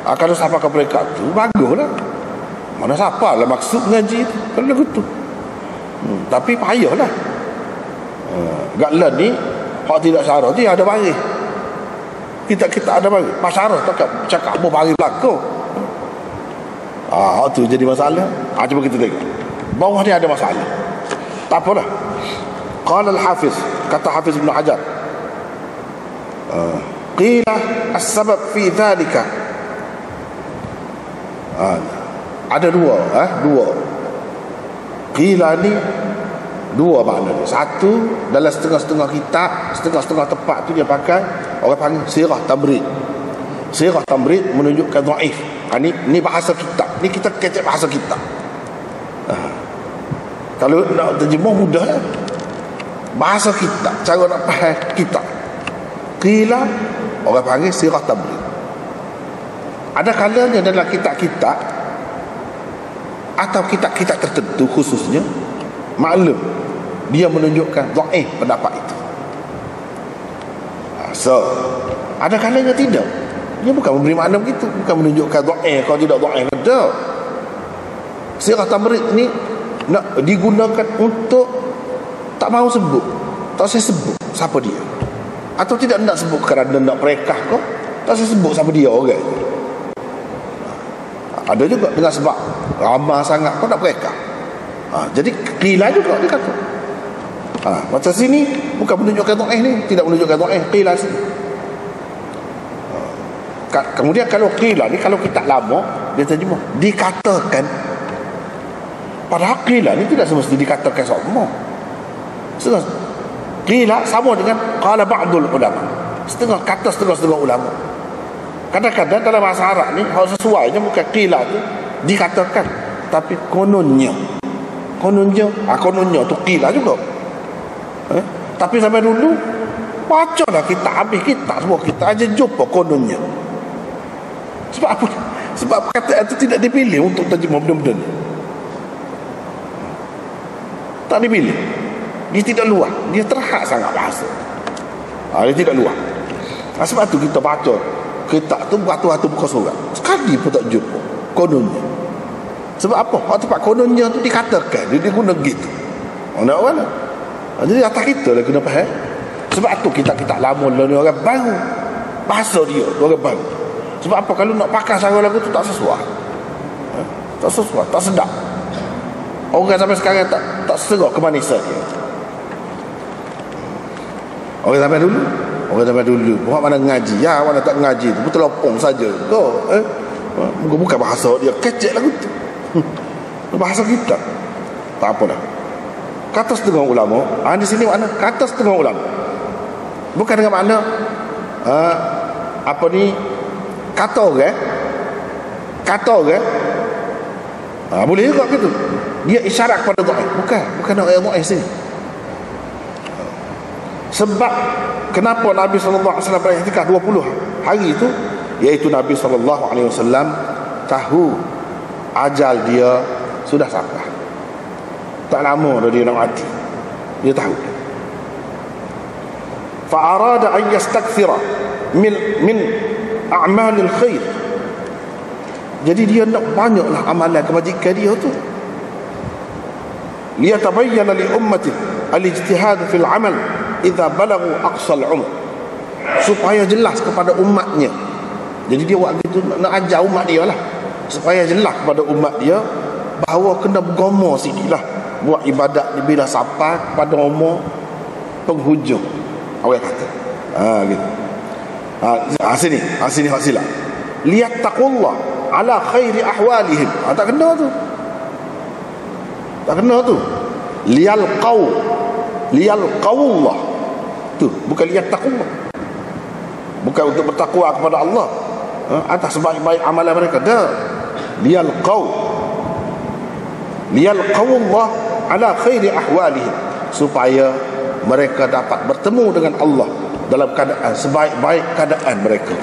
A: Kalau sampai ke peringkat tu baguslah. Mana siapa lah maksud ngaji tu kalau lagu tu. Tapi payahlah. Gaklah ni hak tidak syarah dia ada baris. Kita ada baris. Masyarah tak cakap apa baris belakang. Tu jadi masalah. Cuba kita tengok. bawah dia ada masalah. Tak apalah. Qala al-Hafiz, kata Hafiz Ibn Hajar, qila as-sabab fi dhalika, ada dua qila ni dua makna dia. Satu, dalam setengah-setengah kitab, setengah-setengah tempat tu dia pakai, orang panggil sirah tamrid. Sirah tamrid menunjukkan dhaif. Ni bahasa kitab. Ni kita kecek bahasa kitab. Kalau nak terjemah mudah lah. Bahasa kitab, cara nak faham kitab. Qila, orang panggil sirah tamrid. Ada kalanya dalam kitab-kitab atau kitab-kitab tertentu khususnya, maklum dia menunjukkan dhaif pendapat itu. So ada kalanya tidak, dia bukan memberi makna begitu, bukan menunjukkan dhaif kalau tidak dhaif. Tidak. Sirah tamrid ni nak digunakan untuk tak mahu sebut, tak saya sebut siapa dia, atau tidak nak sebut kerana nak perekah kau, tak saya sebut siapa dia orang itu. Ada juga dengan sebab ramah sangat kau nak perekah. Jadi qila juga dia kata. Macam sini bukan menunjukkan dhaif ni, tidak menunjukkan dhaif, qila sini. Kemudian kalau qila ni, kalau kita lama dia terjemah dikatakan, padahal qila ni tidak semestinya dikatakan semua. Qila sama dengan qala ba'dul ulama, setengah kata setengah ulama. Kadang-kadang dalam bahasa Arab ni hal sesuainya bukan qila tu dikatakan, tapi kononnya tu qila juga. Tapi sampai dulu bacalah kita habis kita semua, kita aja jumpa kononnya. Sebab apa? Sebab perkataan itu tidak dipilih untuk terjemah benda-benda ni. Tak dipilih. Dia tidak luas, dia terhad sangat bahasa. Dia tidak luas. Sebab tu kita baca kitab tu beratus-ratus buka surat, sekali pun tak jumpa kononnya. Sebab apa? Tempat kononnya tu dikatakan, dia guna gitu. Nak mana? Jadi atas kita lah kena faham. Sebab tu kita lama ni orang baru, bahasa dia orang baru. Sebab apa? Kalau nak pakai cara lagu tu tak sesuai, tak sedap. Orang sampai sekarang tak serok kemanisan dia. Orang sampai dulu buat mana ngaji, ya mana tak ngaji tu betul lopong saja. Bukan bahasa dia kecek lagu tu. Bahasa kita tak apa dah. Kata setengah ulama, di sini makna kata setengah ulama bukan dengan makna kata orang boleh juga gitu. Dia isyarat kepada dhaif, bukan nak dhaif sini. Sebab kenapa Nabi SAW beriktikaf 20 hari itu, iaitu Nabi SAW tahu ajal dia sudah sampai, tak lama dah dia nak mati. Dia tahu. Fa'arada an yastakthira min a'malil khair. Jadi dia nak banyaklah amalan kebajikan dia tu. Liyatabayyana li ummati al-ijtihad fil amal idza balagu aqsal umr, supaya jelas kepada umatnya. Jadi dia buat gitu nak ajar umat dia lah, supaya jelas kepada umat dia bahawa kena bergomor sikitlah buat ibadat ni bila sampai pada umur penghujung. Awak kata gitu. Sini hak silap. Liyattaqullah ala khairi ahwalihim. Tak kena tu. Liyalqawullah tu, bukan liyattaqullah, bukan untuk bertakwa kepada Allah atas sebaik-baik amalan mereka. Liyalqawullah ala khairi ahwalihim, supaya mereka dapat bertemu dengan Allah dalam keadaan sebaik-baik keadaan mereka.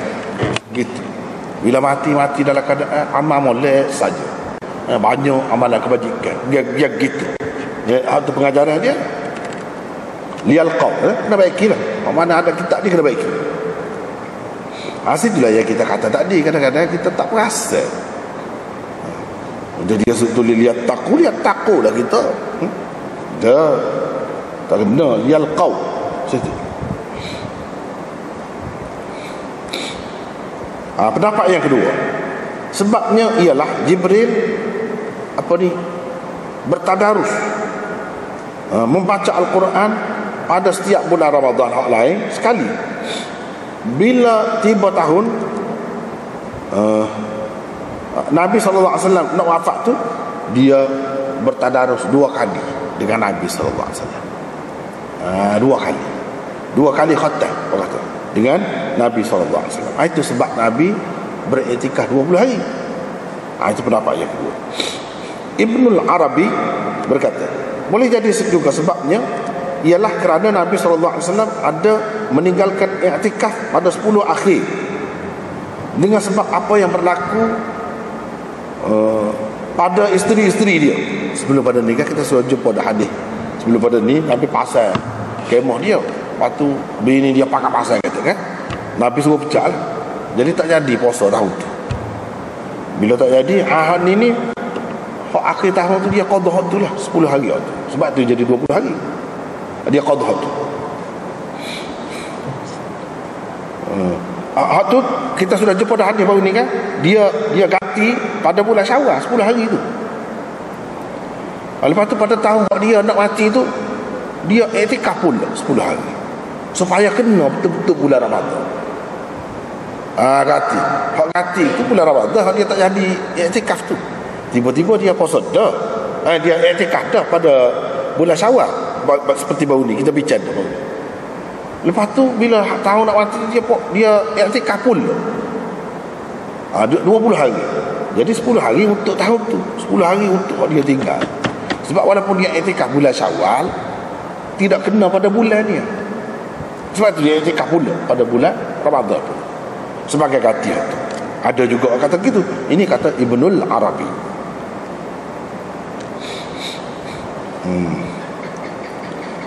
A: Gitu. Bila mati dalam keadaan amal molek saja, banyak amalan kebajikan, dia gitu. Itu pengajaran dia. Liyalqaw, kena baikilah. Mana ada kitab ni kena baiki. Itulah yang kita kata tadi, kadang-kadang kita tak perasan. Jadi dia tulis lihat taku lah kita. Dah tak kena liyalqaw. Pendapat yang kedua, sebabnya ialah Jibril bertadarus, membaca Al-Quran pada setiap bulan Ramadan hak lain sekali. Bila tiba tahun Nabi SAW nak wafat tu, dia bertadarus 2 kali dengan Nabi SAW. 2 kali khatam dengan Nabi SAW. Itu sebab Nabi beriktikaf 20 hari. Itu pendapat yang kedua. Ibnul Arabi berkata, boleh jadi juga sebabnya ialah kerana Nabi SAW ada meninggalkan iktikaf pada 10 akhir, dengan sebab apa yang berlaku pada isteri-isteri dia. Sebelum pada ni kan kita sudah jumpa dah hadis. Sebelum pada ni Nabi pasal kemah dia, lepas tu bini dia pakai pasal kata kan, Nabi suruh pecah lah. Jadi tak jadi puasa tahun tu. Bila tak jadi, ni akhir tahun tu dia qadha tu lah 10 hari tu. Sebab tu jadi 20 hari dia qadha tu. Hak tu kita sudah jumpa dah hadis baru ni kan, dia ganti pada bulan Syawal 10 hari tu. Lepas tu pada tahun dia nak mati tu, dia iktikaf pula 10 hari supaya kena betul-betul bulan Ramadan. Ganti tu bulan Ramadan, dia tak jadi iktikaf tu. Tiba-tiba dia puasa dah, dia iktikaf dah pada bulan Syawal, seperti baru ni kita bincang baru. Lepas tu bila tahun nak mati dia iktikaf pula 20 hari. Jadi 10 hari untuk tahun tu, 10 hari untuk dia tinggal. Sebab walaupun dia iktikaf bulan Syawal, tidak kena pada bulan ni. Sebab tu dia iktikaf pula pada bulan Ramadan tu, sebagai ganti tu. Ada juga orang kata gitu. Ini kata Ibnul Arabi.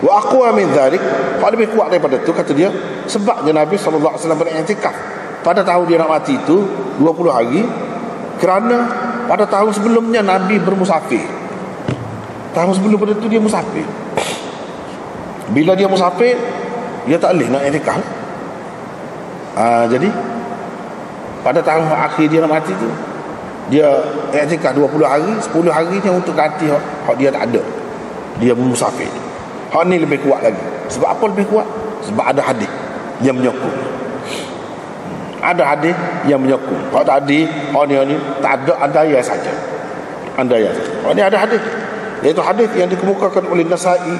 A: Wa aqwa min dhalik, lebih kuat daripada tu kata dia, sebabnya Nabi SAW beriktikaf pada tahun dia nak mati itu 20 hari, kerana pada tahun sebelumnya Nabi bermusafir. Tahun sebelum pada itu dia musafir. Bila dia musafir, dia tak boleh nak iktikaf. Jadi pada tahun akhir dia nak mati tu, dia iktikaf 20 hari, 10 hari ni untuk ganti hak dia tak ada. Dia musafir. Hak ni lebih kuat lagi. Sebab apa lebih kuat? Sebab ada hadis yang menyokong. Ada hadis yang menyokong. Hak tadi, hak ni tak ada, andaian saja. Andaian saja. Hak ni ada hadis. Iaitu hadis yang dikemukakan oleh Nasa'i,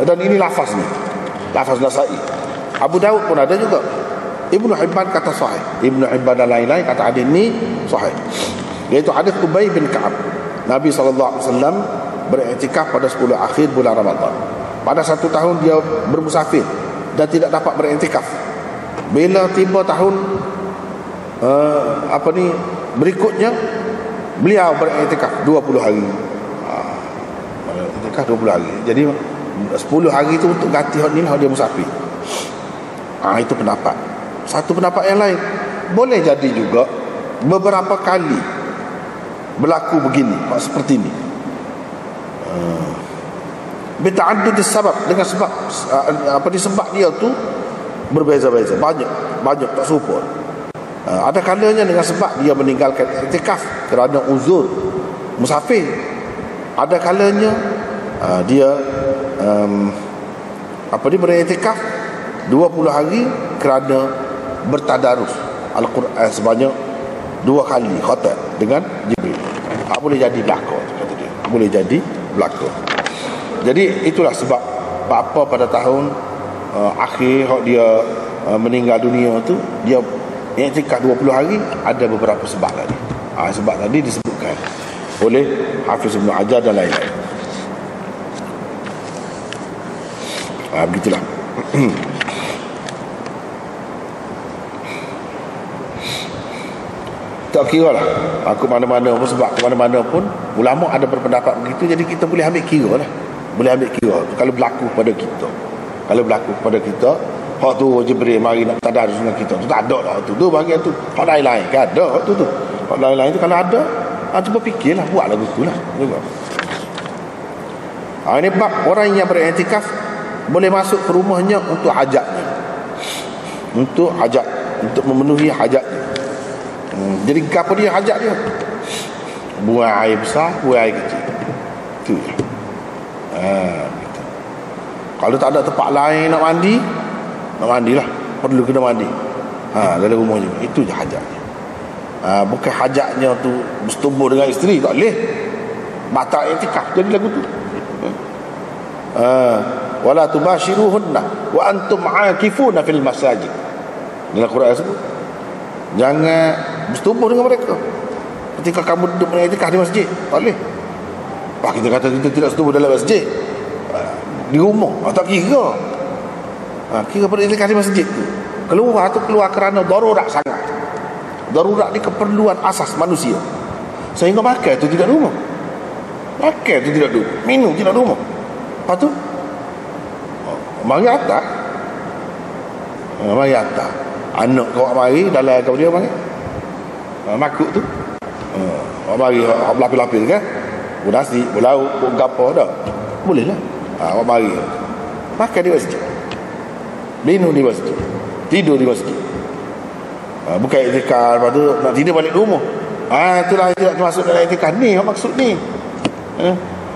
A: dan ini lafaz ni, lafaz Nasa'i. Abu Daud pun ada juga. Ibnu Hibban kata sahih. Ibnu Hibban dan lain-lain kata hadis ni sahih. Iaitu hadis Ubay bin Ka'ab. Nabi SAW beriktikaf pada 10 akhir bulan Ramadan. Pada 1 tahun dia bermusafir dan tidak dapat beriktikaf. Bila tiba tahun berikutnya, beliau beriktikaf 20 hari. Iktikaf 20 hari. Jadi 10 hari itu untuk ganti hak ni lah dia musafir. Itu pendapat. Satu pendapat yang lain, boleh jadi juga beberapa kali berlaku begini, seperti ini. Bita'addud sebab, dengan sebab disebab dia tu berbeza-beza, banyak tak serupa. Ada kalanya dengan sebab dia meninggalkan iktikaf kerana uzur musafir. Ada kalanya dia beriktikaf 20 hari kerana bertadarus Al-Quran sebanyak 2 kali khatam dengan Jibril. Boleh jadi belakang, kata dia. Boleh jadi belakang. Jadi itulah sebab apa pada tahun akhir dia meninggal dunia tu, dia iktikaf 20 hari. Ada beberapa sebab tadi. Sebab tadi disebutkan oleh Hafiz Ibn Hajar dan lain-lain. Begitulah. Tak kira lah aku mana-mana pun, sebab ke mana-mana pun ulama ada berpendapat begitu. Jadi kita boleh ambil kira lah. Boleh ambil kira kalau berlaku pada kita. Kalau berlaku pada kita, hak tu Jibril mari nak tadarus dengan kita tu tak ada lah tu bahagian tu. Hak lain-lain kan ada hak tu. Hak lain-lain tu kalau ada, cuba fikirlah, buat lagu tu lah juga. Ini bab orang yang beriktikaf boleh masuk ke rumahnya untuk hajatnya. Untuk hajat, untuk memenuhi hajatnya. Jadi apa dia hajat dia? Buang air besar, buang air kecil. Itu je. Gitu. Kalau tak ada tempat lain nak mandilah. Perlu kena mandi. Dalam rumah juga. Itu je hajatnya. Bukan hajatnya tu bersetubuh dengan isteri, tak boleh. Batal i'tikaf jadi lagu tu. Wala tubashiruhunna wa antum aakifuna fil masajid. Dalam Quran sebut jangan bersetubuh dengan mereka ketika kamu duduk beriktikaf di masjid. Tak boleh. Kita kata kita tidak setubuh dalam masjid, di rumah tak kira. Kira beriktikaf di masjid tu keluar kerana darurat sangat. Darurat ni keperluan asas manusia, sehingga makan tu tidak rumah, makan tu tidak rumah, minum tidak rumah. Lepas tu mari atas, anak kau mari dalam kau dia mari makuk tu, mari lapis-lapis kan, nasi, lauk, gapo dah boleh lah. Awak mari makan di masjid, minum di masjid, tidur di masjid. Bukan i'tikaf, lepas tu nak tidur balik rumah. Itulah tidak termasuk dalam i'tikaf ni. Maksud ni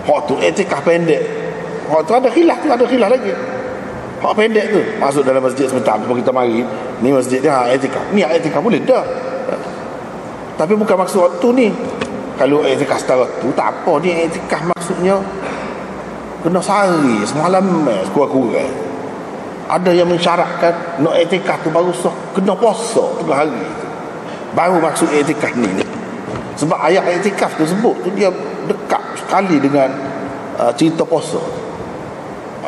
A: hak tu i'tikaf pendek. Hak tu ada khilaf lagi. Hak pendek tu masuk dalam masjid sebentar, kita mari ni masjid dia i'tikaf. Ni i'tikaf boleh dah. Tapi bukan maksud waktu ni. Kalau i'tikaf setara tu tak apa. Ni i'tikaf maksudnya kena sehari semalam sekurang-kurang. Ada yang mensyaratkan nak i'tikaf tu baru kena puasa 3 hari tu. Baru maksud i'tikaf ni. Sebab ayat i'tikaf tu sebut tu dia dekat sekali dengan cerita puasa.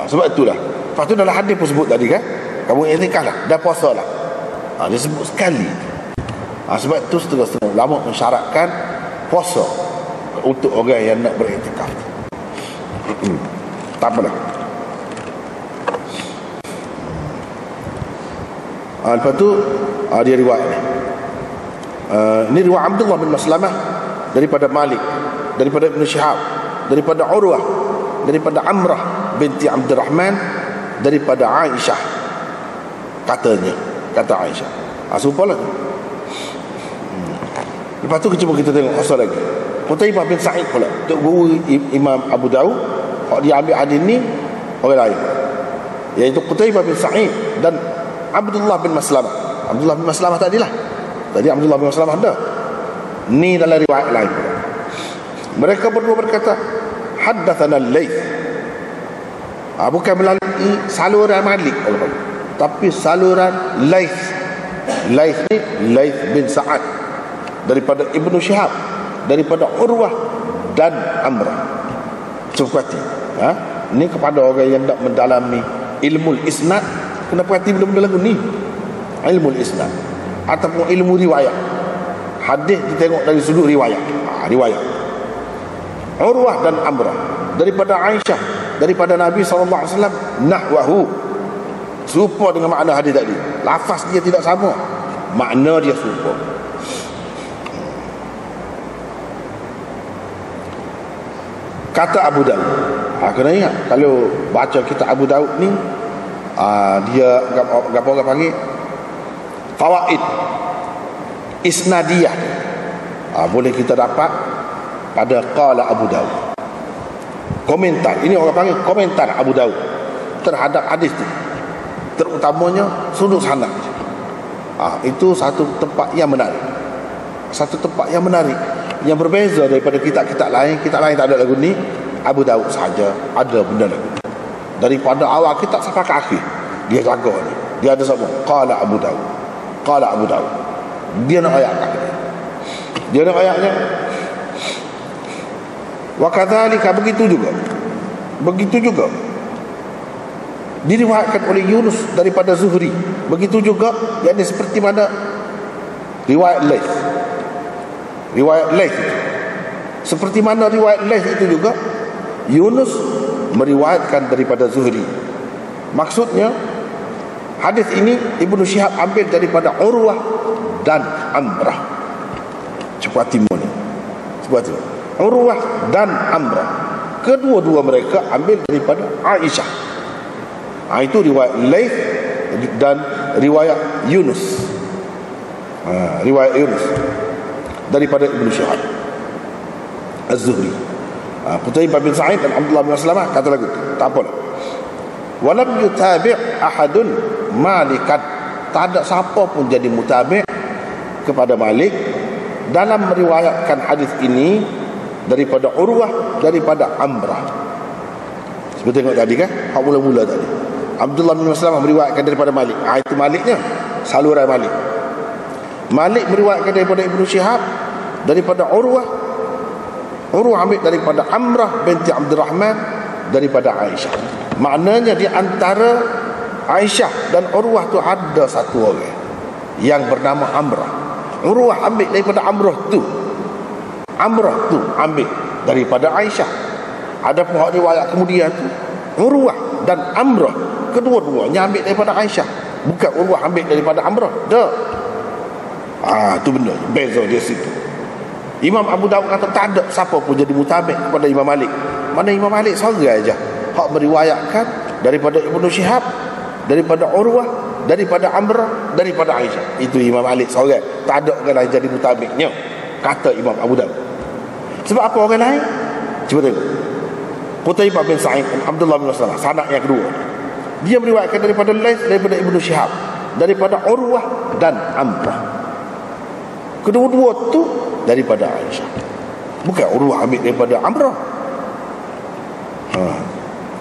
A: Sebab itulah. Lepas tu dalam hadis pun sebut tadi kan, kamu i'tikaf lah, dah puasa lah. Dia sebut sekali. Sebab itu setengah-setengah ulama mensyaratkan puasa untuk orang yang nak beriktikaf. Tak apalah. Lepas tu dia riwayat ni. Ini riwayat Abdullah bin Maslamah daripada Malik, daripada Ibn Shihab, daripada Urwah, daripada Amrah binti Abdurrahman, daripada Aisyah. Kata Aisyah. Serupa lah. Lepas tu cuba kita tengok asal lagi. Qutaibah bin Sa'id pula, tok guru Imam Abu Daud, dia ambil hadis ni orang lain, iaitu Qutaibah bin Sa'id dan Abdullah bin Maslamah. Abdullah bin Maslamah tadilah. Tadi Abdullah bin Maslamah ada. Ni dalam riwayat lain. Mereka berdua berkata, haddatsana al-Laits. Bukan melalui saluran Malik, tapi saluran Laits. Laits ni Laits bin Sa'ad daripada Ibnu Shihab, daripada Urwah dan Amrah. Cukup hati. Ni kepada orang yang nak mendalami ilmu isnad, kena perhati benda-benda lagu ni. Ilmu isnad ataupun ilmu riwayat. Hadis ditengok dari sudut riwayat. Riwayat Urwah dan Amrah daripada Aisyah, daripada Nabi SAW, nahwahu, serupa dengan makna hadis tadi. Lafaz dia tidak sama, makna dia serupa. Kata Abu Daud. Kena ingat, kalau baca kitab Abu Daud ni, dia apa orang panggil fawaid isnadiyah, boleh kita dapat pada qala Abu Daud. Komentar, ini orang panggil komentar Abu Daud terhadap hadis tu, terutamanya sudut sanad. Itu satu tempat yang menarik. Satu tempat yang menarik, yang berbeza daripada kitab-kitab lain. Kitab lain tak ada lagu ni, Abu Daud saja ada benda lagu. Daripada awal kitab sampai ke akhir dia jaga ni. Dia ada semua qala Abu Daud, qala Abu Daud. Dia nak ayatkan, dia nak ayatnya. Wa kadzalika, begitu juga diriwayatkan oleh Yunus daripada Zuhri. Begitu juga, yakni seperti mana riwayat Laits seperti mana riwayat Laits itu juga Yunus meriwayatkan daripada Zuhri. Maksudnya hadis ini Ibnu Shihab ambil daripada Urwah dan Amrah. Cepat timur ni, cepat timur. Urwah dan Amrah, kedua-dua mereka ambil daripada Aisyah. Itu riwayat Laits dan riwayat Yunus. Riwayat Yunus daripada Ibnu Shihab Az-Zuhri. Qutaibah bin Sa'id dan Abdullah bin Salamah kata lagu tu, tak apa lah. Walam yutabi' ahadun Malikan, tak ada siapa pun jadi mutabi' kepada Malik dalam meriwayatkan hadis ini daripada Urwah, daripada Amrah. Seperti tengok tadi kan, hak mula-mula tadi, Abdullah bin Salamah meriwayatkan daripada Malik. Itu Maliknya, saluran Malik. Malik meriwayatkan daripada Ibnu Syihab, daripada Urwah. Urwah ambil daripada Amrah binti Abdurrahman, daripada Aisyah. Maknanya di antara Aisyah dan Urwah tu ada satu orang yang bernama Amrah. Urwah ambil daripada Amrah tu, Amrah tu ambil daripada Aisyah. Ada pun riwayat kemudian tu, Urwah dan Amrah kedua-duanya ambil daripada Aisyah, bukan Urwah ambil daripada Amrah. Dah. Tu benda beza dia situ. Imam Abu Daud kata tak ada siapa pun jadi mutabik kepada Imam Malik. Mana Imam Malik seorang aja hak meriwayatkan daripada Ibnu Syihab, daripada Urwah, daripada Amrah, daripada Aisyah. Itu Imam Malik seorang, tak ada orang lain jadi mutabiknya, kata Imam Abu Daud. Sebab apa orang lain? Cuba tengok Qutaibah bin Sa'id dan Abdullah bin Salamah, sanak yang kedua, dia meriwayatkan daripada Laits, daripada Ibnu Syihab, daripada Urwah dan Amrah. Kedua-dua tu daripada Aisyah, bukan Urwah ambil daripada Amrah.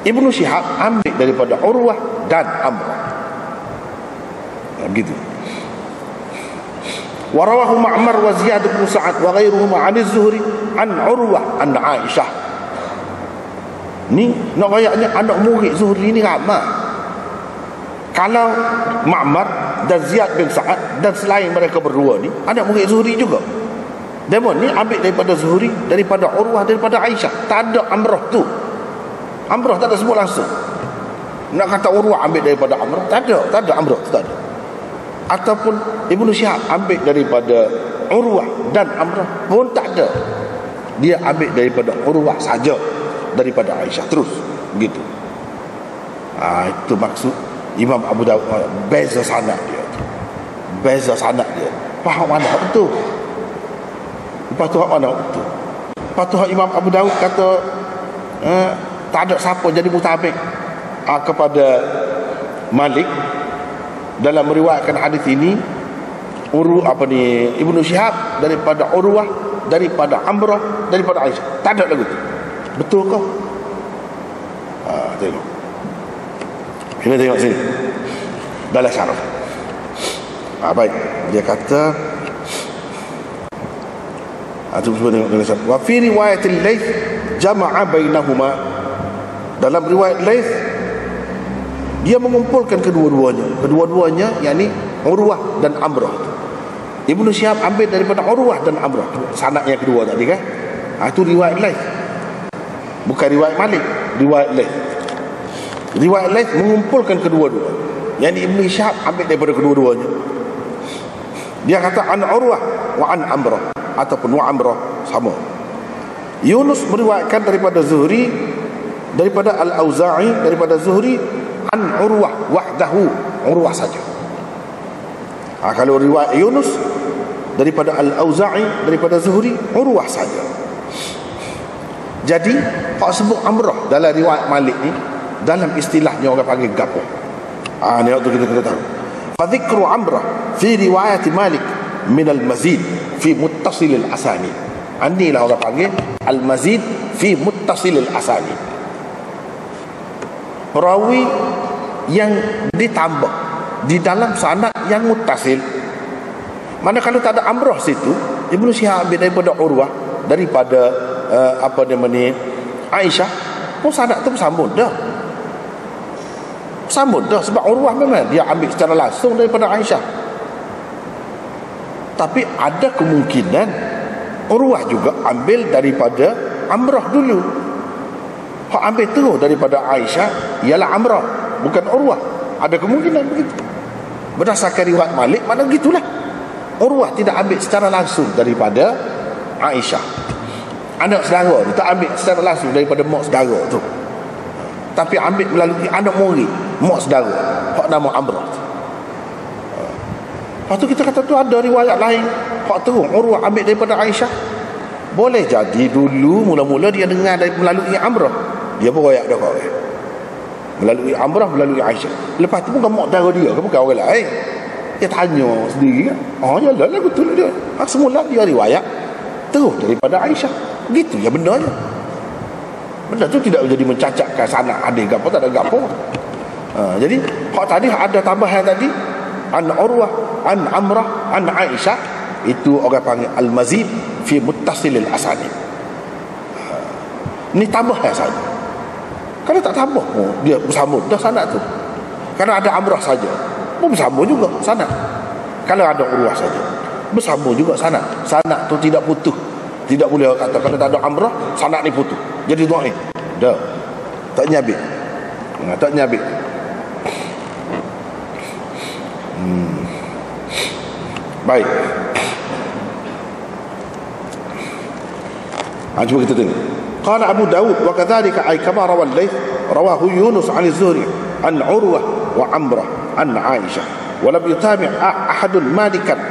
A: Ibnu Syihab ambil daripada Urwah dan Amrah. Begitu. Wa rawahu Ma'mar wa Ziyad bin Sa'ad wa ghairuhuma 'an az-Zuhri an Urwah an Aisyah. Ni nak ayatnya anak murid Zuhri ni ramai. Kalau Ma'mar dan Ziyad bin Sa'ad dan selain mereka berdua ni anak murid Zuhri juga. Demon ni ambil daripada Zuhri, daripada Urwah, daripada Aisyah. Tak ada Amrah tu. Amrah tak ada sebut langsung. Nak kata Urwah ambil daripada Amrah, tak ada Amrah tu, tak ada. Ataupun Ibnu Syihab ambil daripada Urwah dan Amrah pun tak ada. Dia ambil daripada Urwah saja, daripada Aisyah terus, begitu. Itu maksud Imam Abu Daud, beza sanad dia, beza sanad dia. Faham mana betul? Lepas tu hak mana betul? Lepas tu Imam Abu Daud kata tak ada siapa jadi mutabik kepada Malik dalam meriwayatkan hadis ini. Ibnu Syihab daripada Urwah, daripada Amrah, daripada Aisyah. Tak ada lagu tu. Betul kau? Tengok. Kita tengok sini. Dalam syarah. Baik. Dia kata cuba tengok dalam syarah. Wa fi riwayatil Laits jama'a bainahuma. Dalam riwayat Laits dia mengumpulkan kedua-duanya, yakni Urwah dan Amrah. Ibnu Syihab ambil daripada Urwah dan Amrah, sanad yang kedua tadi kan. Itu riwayat Laits, bukan riwayat Malik. Riwayat Laits, riwayat Laits mengumpulkan kedua-dua, yakni Ibnu Syihab ambil daripada kedua-duanya. Dia kata an Urwah wa an Amrah, ataupun wa Amrah, sama. Yunus meriwayatkan daripada Zuhri, daripada Al-Auza'i, daripada Zuhri an Urwah wahdahu, Urwah saja. Kalau riwayat Yunus daripada Al-Auza'i, daripada Zuhri, Urwah saja. Jadi hak sebut Amrah dalam riwayat Malik ni, dalam istilahnya orang panggil gapo. Ni waktu kita tahu. Fa dzikru Amrah fi riwayat Malik min al-mazid fi muttasil al-asanid. Inilah orang panggil al-mazid fi muttasil al-asanid. Perawi yang ditambah di dalam sanad yang muttasil. Mana kalau tak ada Amrah situ, Ibnu Syihab ambil daripada Urwah, daripada Aisyah, sanad tu bersambung dah. Sambung dah, sebab Urwah memang dia ambil secara langsung daripada Aisyah. Tapi ada kemungkinan Urwah juga ambil daripada Amrah dulu. Hak ambil terus daripada Aisyah ialah Amrah, bukan Urwah. Ada kemungkinan begitu. Berdasarkan riwayat Malik, mana gitulah. Urwah tidak ambil secara langsung daripada Aisyah. Anak saudara dia tak ambil secara langsung daripada mak saudara tu, tapi ambil melalui anak murid mak saudara, hak nama Amrah. Lepas tu kita kata tu ada riwayat lain hak terus Urwah ambil daripada Aisyah. Boleh jadi dulu mula-mula dia dengar dari melalui Amrah, dia pun royak dah kau melalui Amrah, melalui Aisyah. Lepas tu bukan mak dara dia, bukan orang lain. Dia tanya sendiri kan, yalah lah betul dia. Semula dia riwayat terus daripada Aisyah. Begitu ya benarnya. Benda tu tidak jadi mencacatkan sanad ada gapo tak ada gapo. Jadi hak tadi ada tambahan tadi, an Urwah, an Amrah, an Aisyah, itu orang panggil al-mazid fi muttasilil asanid. Ni tambahan saja. Kalau tak tambah dia bersambung dah sanad tu. Kalau ada Amrah saja bersambung juga sanad. Kalau ada Urwah saja bersambung juga sanad. Sanad tu tidak putus. Tidak boleh kata kalau tak ada Amrah sanad ni putus. Jadi dhaif. Dah. Tak nyabik. Tak nyabik. Baik. Cuba kita tengok. Qala Abu Dawud wa kadzalika ay kama rawa al-Layth rawahu Yunus 'an az-Zuhri an Urwah wa Amrah an Aisyah wa lam yutami' ahadun Malikan.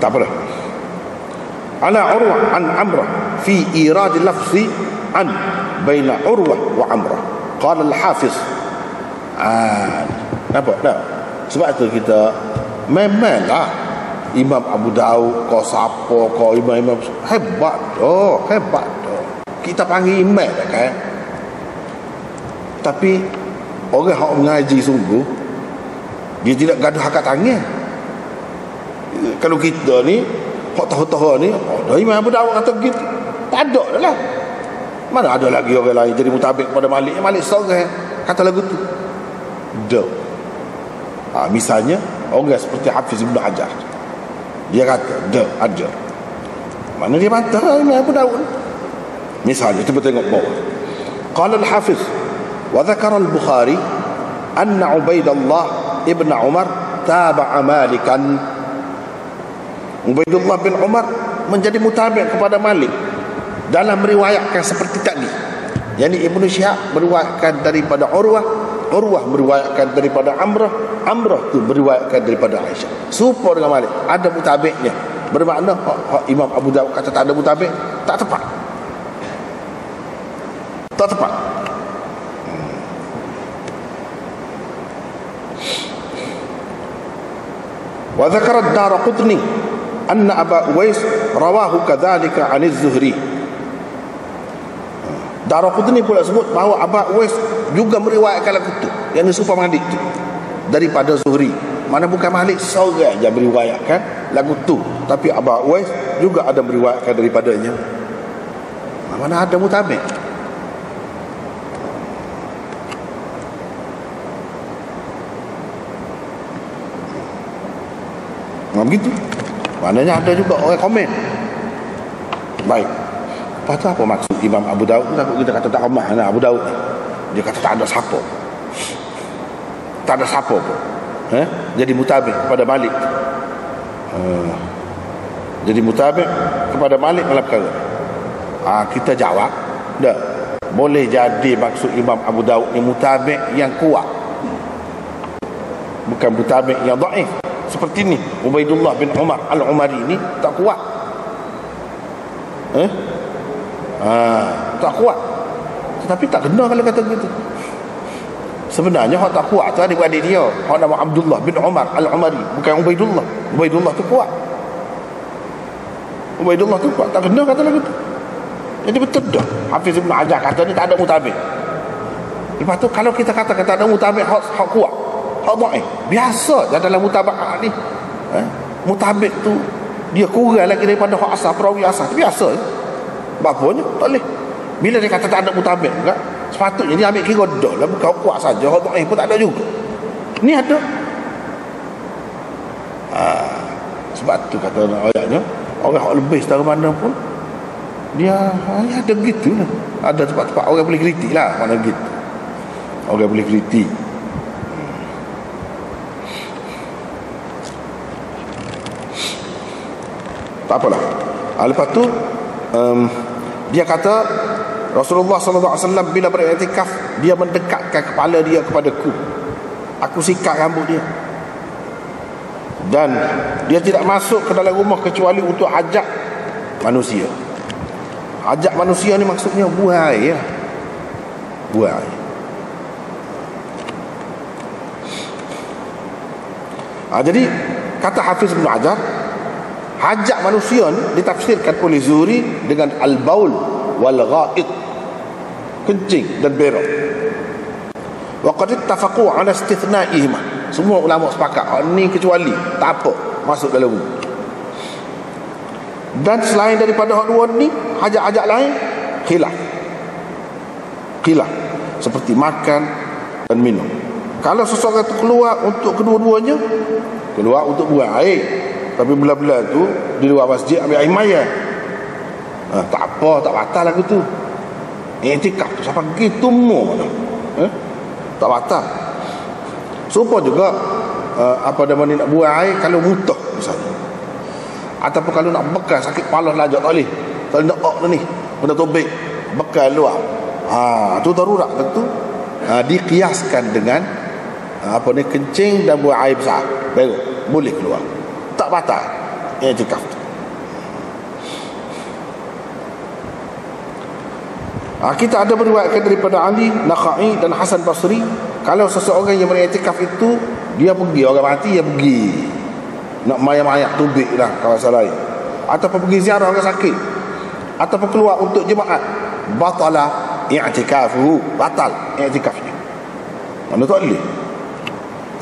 A: Tak apa dah. Ala Urwah an Amrah fi irad lafzi an baina Urwah wa Amrah. Qala al-Hafiz. Nampak tak? Sebab tu kita memanglah Imam Abu Daud kau siapa kau imam hebat dah, hebat dah. Kita panggil imam dah kan. Tapi orang yang mengaji sungguh dia tidak gaduh hakat tangan. Kalau kita ni hak tahu-tahu ni dah Imam Abu Daud kata begitu, tak ada dah lah. Mana ada lagi orang lain jadi mutabik pada Malik. Malik seorang kata lagu tu dah. Misalnya orang seperti Hafiz Ibn Hajar, dia kata dah ada. Mana dia bantah Imam Abu Daud. Misalnya cuba tengok bawah. Qala al-Hafiz wa dzakara al-Bukhari anna Ubaidullah ibn Umar taba'a Malikan. Ubaidullah bin Umar menjadi mutabi' kepada Malik dalam meriwayatkan seperti tadi. Yani Ibnu Syihab meriwayatkan daripada Urwah, Urwah meriwayatkan daripada Amrah, Amrah tu meriwayatkan daripada Aisyah. Serupa dengan Malik, ada mutabi'nya. Bermakna Imam Abu Dawud kata tak ada mutabi', tak tepat. Tak tepat. Wa dzakara ad-Daraqutni anna Aba Uwais rawahu kadzalika 'an az-Zuhri. Daraqutni pula sebut bahawa Aba Uwais juga meriwayatkan lagu tu, yang serupa Malik tu daripada Zuhri. Mana bukan Malik seorang yang meriwayatkan lagu tu, tapi Aba Uwais juga ada meriwayatkan daripadanya. Mana ada mutabi'. Begitu. Maknanya ada juga orang komen. Baik. Lepas tu apa maksud Imam Abu Daud? Kita kata tak ramah lah Abu Daud. Dia kata tak ada siapa. Tak ada siapa pun. Jadi mutabik kepada Malik. Jadi mutabik kepada Malik dalam perkara. Kita jawab, dah. Boleh jadi maksud Imam Abu Daud ni mutabik yang kuat, bukan mutabik yang dhaif. Seperti ni Ubaidullah bin Umar al-Umari ni tak kuat. Tak kuat. Tetapi tak kena kalau kata begitu. Sebenarnya hak tak kuat tu adik-adik dia. Hak nama Abdullah bin Umar al-Umari, bukan Ubaidullah. Ubaidullah tu kuat. Ubaidullah tu kuat. Tak kena kata begitu. Jadi betul dah Hafiz Ibn Hajar kata ni tak ada mutabik. Lepas tu kalau kita kata tak ada mutabik, hak kuat, hak dhaif, biasa dah dalam mutaba'ah ni. Mutabik tu dia kurang lagi daripada hak asal, perawi asal. Biasa. Bapanya tak boleh. Bila dia kata tak ada mutabik juga, sepatutnya dia ambil kira dah lah, bukan kuat saja, hak dhaif pun tak ada juga. Ni ada. Sebab tu kata ayatnya, orang hak lebih setara mana pun dia ada begitu lah. Ada tempat-tempat orang boleh kritik lah, mana begitu. Orang boleh kritik. Tak apalah. Lepas tu dia kata Rasulullah SAW bila beriktikaf, dia mendekatkan kepala dia kepadaku. Aku sikat rambut dia. Dan dia tidak masuk ke dalam rumah kecuali untuk hajat manusia. Hajat manusia ni maksudnya buai ya. Buai. Jadi kata Hafiz Ibn Hajar, hajat manusia ni ditafsirkan oleh Zuhri dengan al-baul wal ghaid, kencing dan berak. Wa qad ittafaqu ala istithna'ihima. Semua ulama sepakat ni kecuali tak apa masuk dalam rumah. Dan selain daripada hak dua ni, hajat-hajat lain khilaf seperti makan dan minum. Kalau seseorang itu keluar untuk kedua-duanya, keluar untuk buang air, tapi bila-bila tu di luar masjid ambil air maya, tak apa, tak batal lagu tu. Iktikaf tu siapa gitu mu tak batal. Supaya juga apa nama ni nak buang air kalau muntah misalnya, ataupun kalau nak bekas sakit kepala lajak tak boleh, kalau nak tu ni benda tobek bekas luar, tu darurat tu. Dikiaskan dengan apa ni, kencing dan buang air besar, baru boleh keluar, tak batal iktikaf tu. Kita ada beriwayatkan daripada Ali, Nakhai dan Hasan Basri, kalau seseorang yang beriktikaf itu dia pergi, orang mati dia pergi nak mayat-mayat tubik lah kawasan lain, ataupun pergi ziarah orang sakit, ataupun keluar untuk jemaat, batala i'tikafuhu, batal i'tikafnya. Mana tak boleh.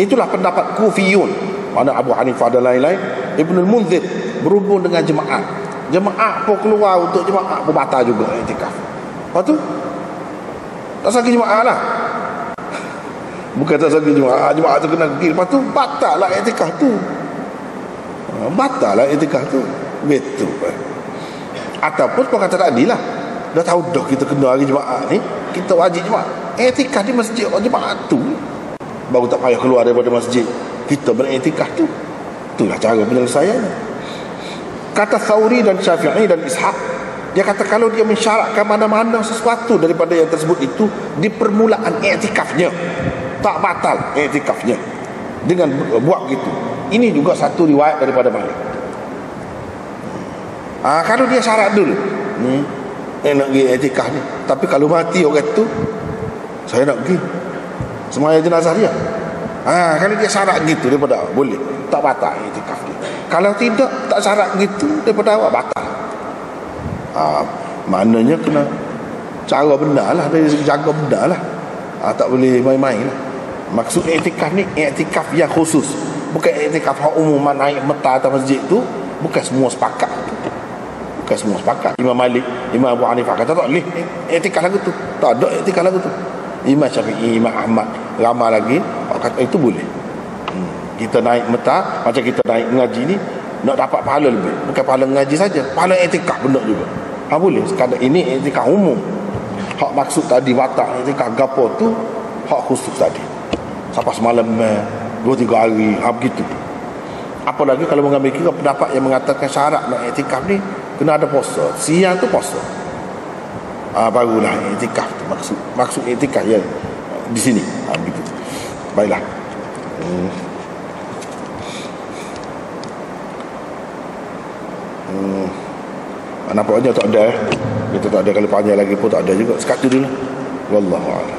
A: Itulah pendapat Kufiyun, mana Abu Hanifah dan lain-lain. Ibnul Munzir berhubung dengan jemaat. Jemaat pun keluar untuk jemaat pun batal juga i'tikaf. Lepas tu tak sagi jemaah lah. Bukan tak sagi jemaah, jemaah tu kena pergi. Lepas tu batal lah i'tikaf tu. Batal lah i'tikaf tu. Betul. Ataupun pun kata tadi lah, dah tahu dah kita kena hari jemaah ni, kita wajib jemaah. I'tikaf di masjid jemaah tu, baru tak payah keluar daripada masjid, kita beriktikaf tu. Itulah cara penyelesaian. Kata Thawri dan Syafi'i dan Ishaq, dia kata kalau dia mensyaratkan mana-mana sesuatu daripada yang tersebut itu di permulaan i'tikafnya, tak batal i'tikafnya dengan buat gitu. Ini juga satu riwayat daripada Malik. Kalau dia syarat dulu ni, nak pergi i'tikaf ni, tapi kalau mati orang tu, saya nak pergi semaya jenazah dia, kalau dia syarat gitu daripada awal, boleh, tak batal i'tikaf dia. Kalau tidak, tak syarat gitu daripada awal, batal. Maknanya kena cara benar lah, dari segi jaga benar lah, tak boleh main-main lah. Maksud i'tikaf ni i'tikaf yang khusus, bukan i'tikaf umum naik meta atas masjid tu. Bukan semua sepakat, bukan semua sepakat. Imam Malik, Imam Abu Hanifah kata tak boleh i'tikaf lagu tu, tak ada i'tikaf lagu tu. Imam Syafi'i, Imam Ahmad, ramai lagi kata itu boleh. Kita naik meta, macam kita naik mengaji ni, nak dapat pahala lebih, bukan pahala mengaji saja, pahala i'tikaf benar juga. Boleh. Sekadar ini i'tikaf umum. Hak maksud tadi batal i'tikaf gapo tu, hak khusus tadi, sampai semalam 2-3 hari, begitu. Apalagi kalau mengambil kira pendapat yang mengatakan syarat nak i'tikaf ni kena ada puasa, siang tu puasa, barulah i'tikaf tu maksud i'tikaf yang di sini. Begitu. Baiklah. Nampaknya tak ada. Kita tak ada, kalau panjang lagi pun tak ada juga. Sekat tu dulu. Wallahu a'lam.